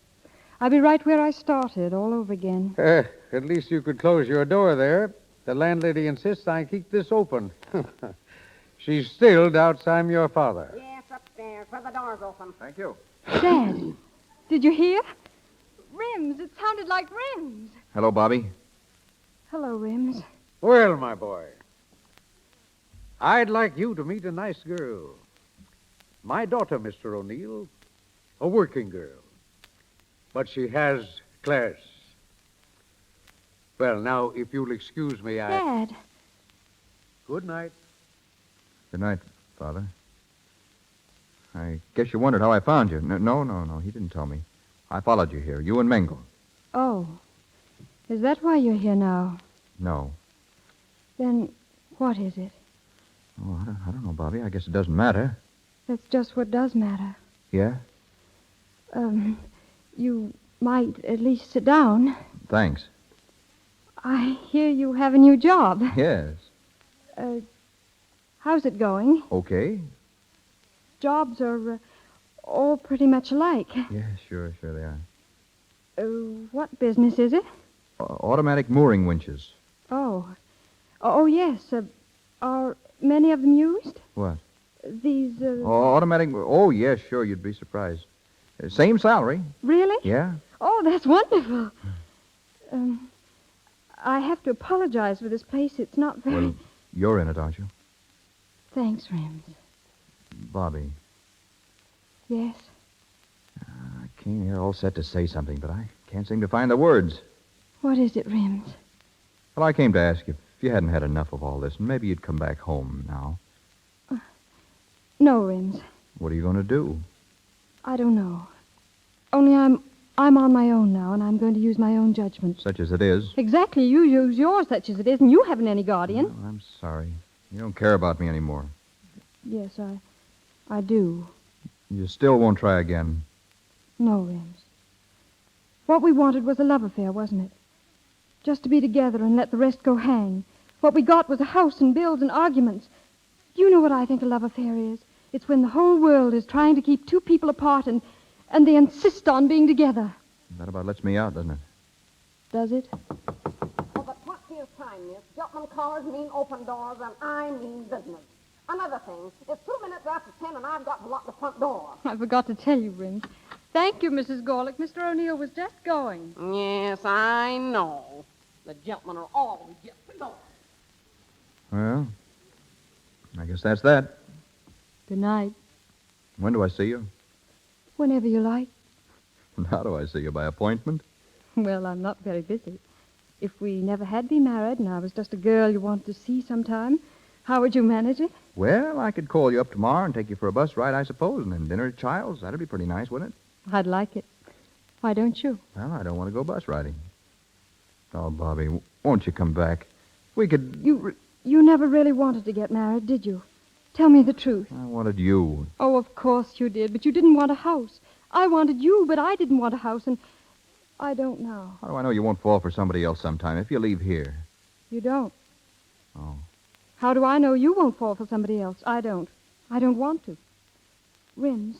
Speaker 3: I'll be right where I started, all over again.
Speaker 12: At least you could close your door there. The landlady insists I keep this open. She still doubts I'm your father.
Speaker 17: Yes, upstairs, where the door's open.
Speaker 11: Thank you.
Speaker 3: Dad, did you hear? Rims. It sounded like Rims.
Speaker 11: Hello, Bobby.
Speaker 3: Hello, Rims.
Speaker 12: Well, my boy, I'd like you to meet a nice girl. My daughter, Mr. O'Neill, a working girl. But she has class. Well, now, if you'll excuse me,
Speaker 3: Dad.
Speaker 12: Good night.
Speaker 11: Good night, Father. I guess you wondered how I found you. No. He didn't tell me. I followed you here, you and Bengal.
Speaker 3: Oh. Is that why you're here now?
Speaker 11: No.
Speaker 3: Then what is it?
Speaker 11: Oh, I don't know, Bobby. I guess it doesn't matter.
Speaker 3: That's just what does matter.
Speaker 11: Yeah?
Speaker 3: You might at least sit down.
Speaker 11: Thanks.
Speaker 3: I hear you have a new job.
Speaker 11: Yes.
Speaker 3: How's it going?
Speaker 11: Okay.
Speaker 3: Jobs are all pretty much alike.
Speaker 11: Yeah, sure they are.
Speaker 3: What business is it?
Speaker 11: Automatic mooring winches.
Speaker 3: Oh, yes. Are many of them used?
Speaker 11: What?
Speaker 3: These,
Speaker 11: automatic... Oh, yes, sure, you'd be surprised. Same salary.
Speaker 3: Really?
Speaker 11: Yeah.
Speaker 3: Oh, that's wonderful. I have to apologize for this place. It's not very...
Speaker 11: Well, you're in it, aren't you?
Speaker 3: Thanks, Rims.
Speaker 11: Bobby.
Speaker 3: Yes?
Speaker 11: I came here all set to say something, but I can't seem to find the words.
Speaker 3: What is it, Rims?
Speaker 11: Well, I came to ask you if you hadn't had enough of all this, and maybe you'd come back home now.
Speaker 3: No, Rims.
Speaker 11: What are you going to do?
Speaker 3: I don't know. Only I'm on my own now, and I'm going to use my own judgment.
Speaker 11: Such as it is.
Speaker 3: Exactly. You use yours, such as it is, and you haven't any guardian.
Speaker 11: Well, I'm sorry. You don't care about me anymore.
Speaker 3: Yes, I do.
Speaker 11: You still won't try again.
Speaker 3: No, Rims. What we wanted was a love affair, wasn't it? Just to be together and let the rest go hang. What we got was a house and bills and arguments. You know what I think a love affair is? It's when the whole world is trying to keep two people apart and they insist on being together.
Speaker 11: That about lets me out, doesn't it?
Speaker 3: Does it?
Speaker 17: Oh, but what feels time, miss? Gentlemen callers mean open doors, and I mean business. Another thing, it's 2 minutes after 10, and I've got to lock the front door.
Speaker 3: I forgot to tell you, Rims. Thank you, Mrs. Gorlick. Mr. O'Neill was just going.
Speaker 17: Yes, I know. The gentlemen are always just going.
Speaker 11: Well, I guess that's that.
Speaker 3: Good night.
Speaker 11: When do I see you?
Speaker 3: Whenever you like.
Speaker 11: And how do I see you? By appointment?
Speaker 3: Well, I'm not very busy. If we never had been married and I was just a girl you wanted to see sometime, how would you manage it?
Speaker 11: Well, I could call you up tomorrow and take you for a bus ride, I suppose, and then dinner at Child's. That'd be pretty nice, wouldn't it?
Speaker 3: I'd like it. Why don't you?
Speaker 11: Well, I don't want to go bus riding. Oh, Bobby, won't you come back? We could...
Speaker 3: You never really wanted to get married, did you? Tell me the truth.
Speaker 11: I wanted you.
Speaker 3: Oh, of course you did, but you didn't want a house. I wanted you, but I didn't want a house, and I don't know.
Speaker 11: How do I know you won't fall for somebody else sometime if you leave here?
Speaker 3: You don't.
Speaker 11: Oh.
Speaker 3: How do I know you won't fall for somebody else? I don't. I don't want to. Rims,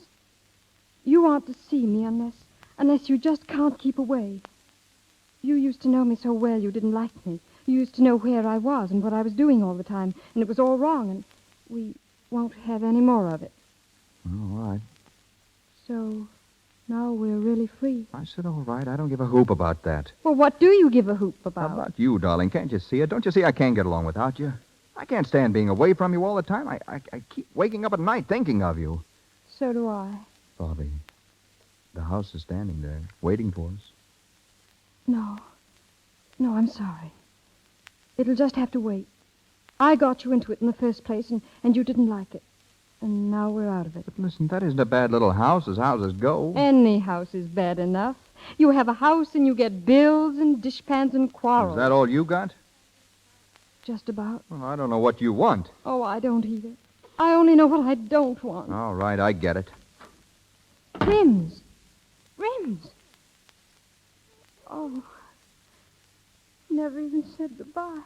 Speaker 3: you aren't to see me unless you just can't keep away. You used to know me so well you didn't like me. You used to know where I was and what I was doing all the time, and it was all wrong, and we won't have any more of it.
Speaker 11: All right.
Speaker 3: So now we're really free.
Speaker 11: I said all right. I don't give a hoop about that.
Speaker 3: Well, what do you give a hoop about?
Speaker 11: How about you, darling? Can't you see it? Don't you see I can't get along without you? I can't stand being away from you all the time. I keep waking up at night thinking of you.
Speaker 3: So do I.
Speaker 11: Bobby, the house is standing there, waiting for us.
Speaker 3: No, I'm sorry. It'll just have to wait. I got you into it in the first place, and you didn't like it. And now we're out of it.
Speaker 11: But listen, that isn't a bad little house as houses go.
Speaker 3: Any house is bad enough. You have a house and you get bills and dishpans and quarrels.
Speaker 11: Is that all you got?
Speaker 3: Just about.
Speaker 11: Well, I don't know what you want.
Speaker 3: Oh, I don't either. I only know what I don't want.
Speaker 11: All right, I get it.
Speaker 3: Rims. Oh, never even said goodbye.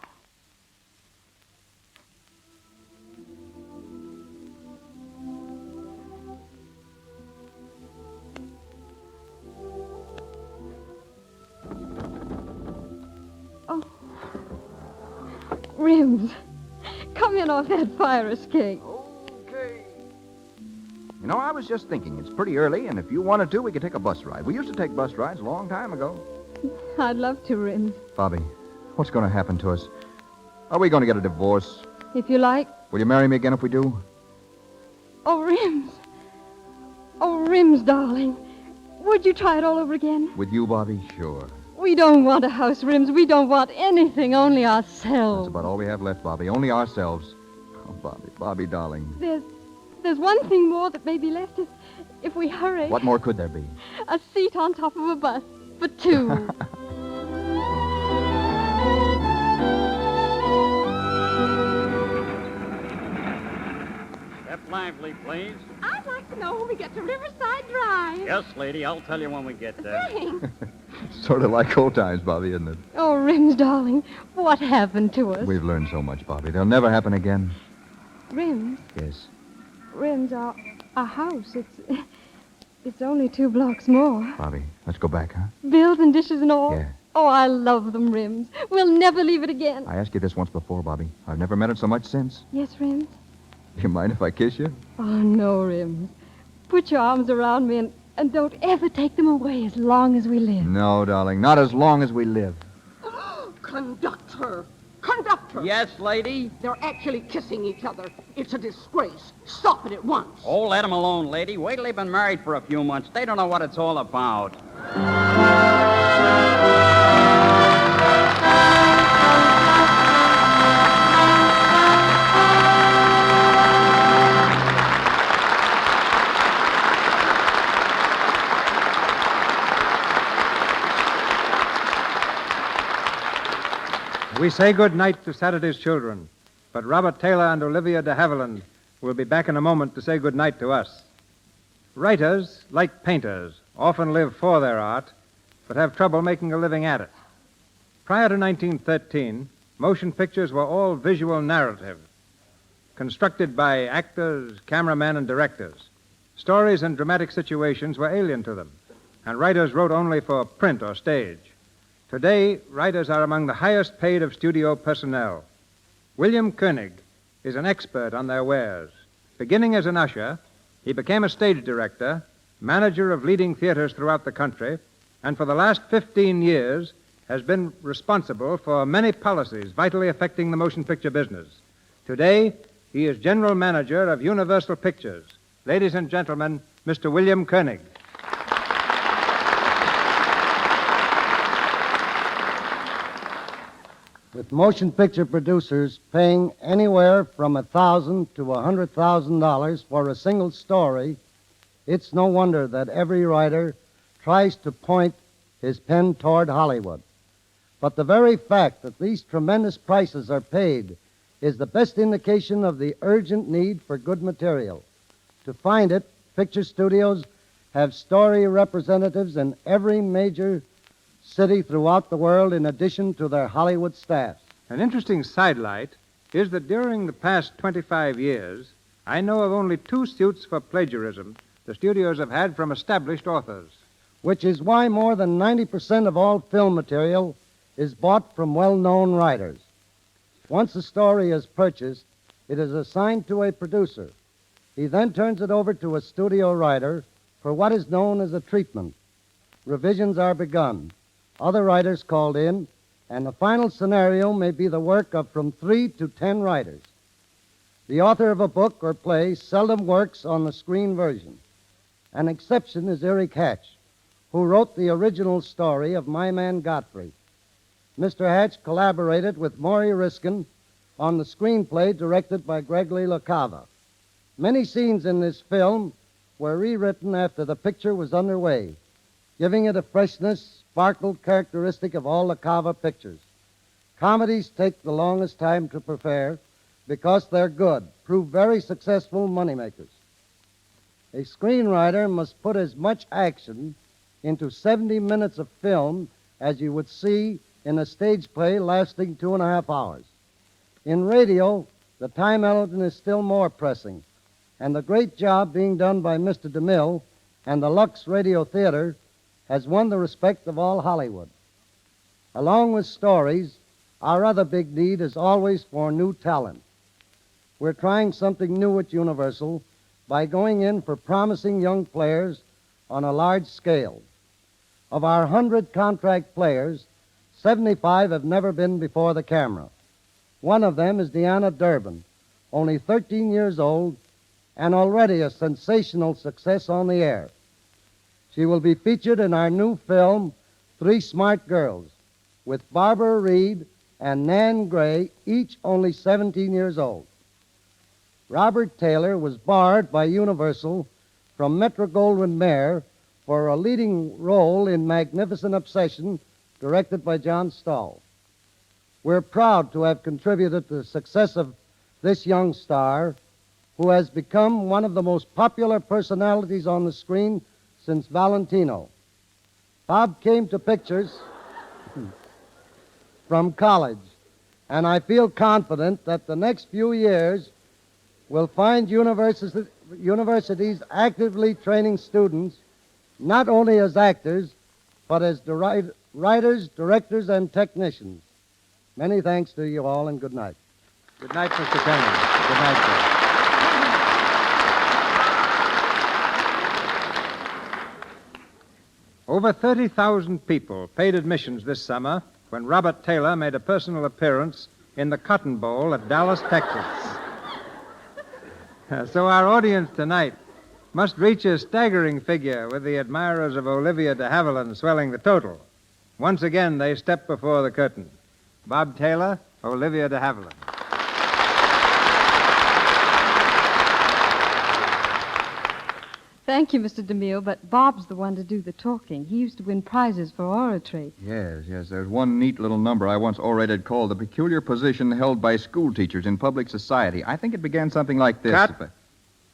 Speaker 3: Oh, Rims, come in off that fire escape.
Speaker 11: Okay. You know, I was just thinking, it's pretty early, and if you wanted to, we could take a bus ride. We used to take bus rides a long time ago.
Speaker 3: I'd love to, Rims.
Speaker 11: Bobby, What's going to happen to us? Are we going to get a divorce?
Speaker 3: If you like.
Speaker 11: Will you marry me again if we do?
Speaker 3: Oh, Rims. Oh, Rims, darling. Would you try it all over again?
Speaker 11: With you, Bobby? Sure.
Speaker 3: We don't want a house, Rims. We don't want anything, only ourselves.
Speaker 11: That's about all we have left, Bobby. Only ourselves. Oh, Bobby, darling.
Speaker 3: There's one thing more that may be left if we hurry.
Speaker 11: What more could there be?
Speaker 3: A seat on top of a bus for two.
Speaker 16: Step lively, please.
Speaker 3: I'd like to know when we get to Riverside Drive.
Speaker 16: Yes, lady, I'll tell you when we get there.
Speaker 3: Thanks.
Speaker 11: Sort of like old times, Bobby, isn't it?
Speaker 3: Oh, Rims, darling, what happened to us?
Speaker 11: We've learned so much, Bobby. They'll never happen again.
Speaker 3: Rims?
Speaker 11: Yes.
Speaker 3: Rims, our house, it's only 2 blocks more.
Speaker 11: Bobby, let's go back, huh?
Speaker 3: Bills and dishes and all?
Speaker 11: Yeah.
Speaker 3: Oh, I love them, Rims. We'll never leave it again.
Speaker 11: I asked you this once before, Bobby. I've never meant it so much since.
Speaker 3: Yes, Rims?
Speaker 11: Do you mind if I kiss you?
Speaker 3: Oh, no, Rims. Put your arms around me and don't ever take them away as long as we live.
Speaker 11: No, darling, not as long as we live.
Speaker 17: Conductor! Conductor!
Speaker 16: Yes, lady?
Speaker 17: They're actually kissing each other. It's a disgrace. Stop it at once.
Speaker 16: Oh, let them alone, lady. Wait till they've been married for a few months. They don't know what it's all about.
Speaker 2: We say good night to Saturday's children, but Robert Taylor and Olivia de Havilland will be back in a moment to say good night to us. Writers, like painters, often live for their art, but have trouble making a living at it. Prior to 1913, motion pictures were all visual narrative, constructed by actors, cameramen, and directors. Stories and dramatic situations were alien to them, and writers wrote only for print or stage. Today, writers are among the highest paid of studio personnel. William Koenig is an expert on their wares. Beginning as an usher, he became a stage director, manager of leading theaters throughout the country, and for the last 15 years has been responsible for many policies vitally affecting the motion picture business. Today, he is general manager of Universal Pictures. Ladies and gentlemen, Mr. William Koenig.
Speaker 18: With motion picture producers paying anywhere from $1,000 to $100,000 for a single story, it's no wonder that every writer tries to point his pen toward Hollywood. But the very fact that these tremendous prices are paid is the best indication of the urgent need for good material. To find it, picture studios have story representatives in every major city throughout the world in addition to their Hollywood staffs.
Speaker 2: An interesting sidelight is that during the past 25 years, I know of only 2 suits for plagiarism the studios have had from established authors.
Speaker 18: Which is why more than 90% of all film material is bought from well-known writers. Once a story is purchased, it is assigned to a producer. He then turns it over to a studio writer for what is known as a treatment. Revisions are begun. Other writers called in, and the final scenario may be the work of from 3 to 10 writers. The author of a book or play seldom works on the screen version. An exception is Eric Hatch, who wrote the original story of My Man Godfrey. Mr. Hatch collaborated with Maury Riskin on the screenplay directed by Gregory LaCava. Many scenes in this film were rewritten after the picture was underway, giving it a freshness, sparkle characteristic of all LaCava pictures. Comedies take the longest time to prepare because they're good, prove very successful moneymakers. A screenwriter must put as much action into 70 minutes of film as you would see in a stage play lasting 2.5 hours. In radio, the time element is still more pressing, and the great job being done by Mr. DeMille and the Lux Radio Theatre has won the respect of all Hollywood. Along with stories, our other big need is always for new talent. We're trying something new at Universal by going in for promising young players on a large scale. Of our 100 contract players, 75 have never been before the camera. One of them is Deanna Durbin, only 13 years old and already a sensational success on the air. She will be featured in our new film, Three Smart Girls, with Barbara Reed and Nan Gray, each only 17 years old. Robert Taylor was barred by Universal from Metro-Goldwyn-Mayer for a leading role in Magnificent Obsession, directed by John Stahl. We're proud to have contributed to the success of this young star, who has become one of the most popular personalities on the screen since Valentino. Bob came to pictures from college, and I feel confident that the next few years will find universities actively training students not only as actors, but as writers, directors, and technicians. Many thanks to you all, and good night.
Speaker 2: Good night, Mr. Kenyon. Good night, sir. Over 30,000 people paid admissions this summer when Robert Taylor made a personal appearance in the Cotton Bowl at Dallas, Texas. So our audience tonight must reach a staggering figure, with the admirers of Olivia de Havilland swelling the total. Once again, they step before the curtain. Bob Taylor, Olivia de Havilland.
Speaker 3: Thank you, Mr. DeMille, but Bob's the one to do the talking. He used to win prizes for oratory.
Speaker 11: Yes. There's one neat little number I once orated called The Peculiar Position Held by School Teachers in Public Society. I think it began something like this.
Speaker 2: Cut.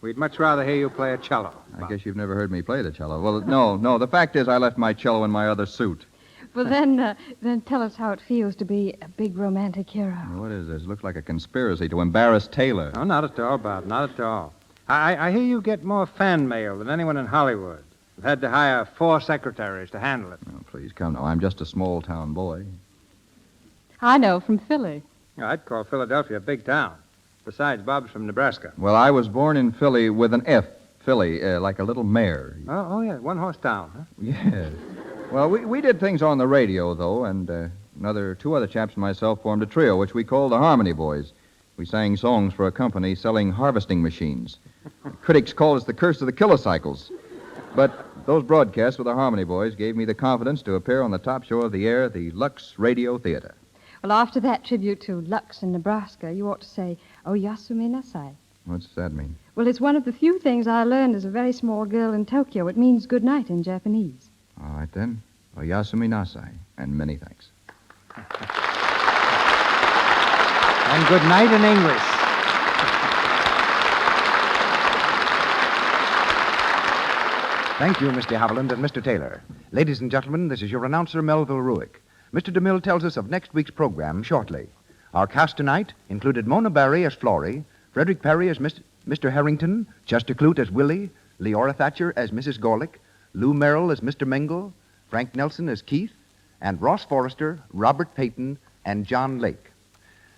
Speaker 2: We'd much rather hear you play a cello.
Speaker 11: I guess you've never heard me play the cello. Well, no. The fact is I left my cello in my other suit.
Speaker 3: Well, then tell us how it feels to be a big romantic hero.
Speaker 11: What is this? Looks like a conspiracy to embarrass Taylor.
Speaker 2: No, not at all, Bob. Not at all. I hear you get more fan mail than anyone in Hollywood. You've had to hire 4 secretaries to handle it.
Speaker 11: Oh, please come now. I'm just a small-town boy.
Speaker 3: I know, from Philly.
Speaker 2: I'd call Philadelphia a big town. Besides, Bob's from Nebraska.
Speaker 11: Well, I was born in Philly with an F. Philly, like a little mare.
Speaker 2: Oh, yeah, one-horse town, huh?
Speaker 11: Yes. Well, we did things on the radio, though, and 2 other chaps and myself formed a trio, which we called the Harmony Boys. We sang songs for a company selling harvesting machines. Critics called us the curse of the kilocycles. But those broadcasts with the Harmony Boys gave me the confidence to appear on the top show of the air, the Lux Radio Theatre.
Speaker 3: Well, after that tribute to Lux in Nebraska, you ought to say, "Oh, Yasumi Nasai."
Speaker 11: What's that mean?
Speaker 3: Well, it's one of the few things I learned as a very small girl in Tokyo. It means good night in Japanese.
Speaker 11: All right, then. Oyasumi Nasai, and many thanks.
Speaker 2: And good night in English.
Speaker 1: Thank you, Mr. Haviland and Mr. Taylor. Ladies and gentlemen, this is your announcer, Melville Ruick. Mr. DeMille tells us of next week's program shortly. Our cast tonight included Mona Barry as Florrie, Frederick Perry as Mr. Harrington, Chester Clute as Willie, Leora Thatcher as Mrs. Gorlick, Lou Merrill as Mr. Mingle, Frank Nelson as Keith, and Ross Forrester, Robert Payton, and John Lake.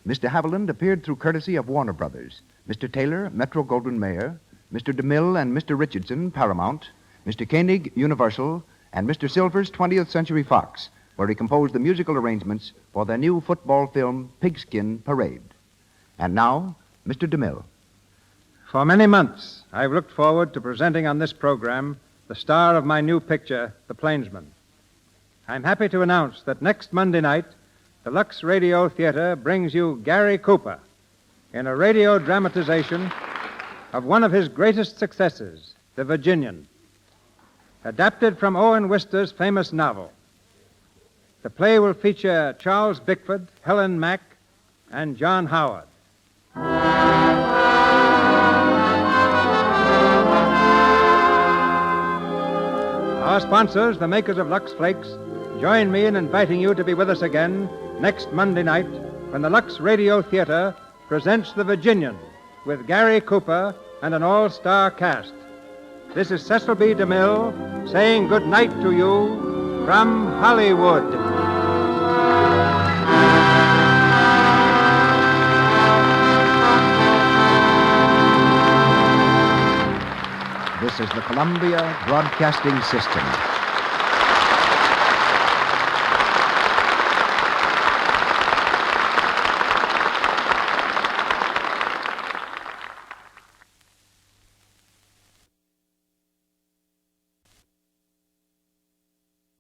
Speaker 1: Mr. Haviland appeared through courtesy of Warner Brothers, Mr. Taylor, Metro-Goldwyn-Mayer, Mr. DeMille and Mr. Richardson, Paramount, Mr. Koenig, Universal, and Mr. Silvers, 20th Century Fox, where he composed the musical arrangements for their new football film, Pigskin Parade. And now, Mr. DeMille.
Speaker 2: For many months, I've looked forward to presenting on this program the star of my new picture, The Plainsman. I'm happy to announce that next Monday night, the Lux Radio Theatre brings you Gary Cooper in a radio dramatization of one of his greatest successes, The Virginian, adapted from Owen Wister's famous novel. The play will feature Charles Bickford, Helen Mack, and John Howard. Our sponsors, the makers of Lux Flakes, join me in inviting you to be with us again next Monday night when the Lux Radio Theatre presents The Virginian with Gary Cooper and an all-star cast. This is Cecil B. DeMille saying good night to you from Hollywood.
Speaker 1: This is the Columbia Broadcasting System.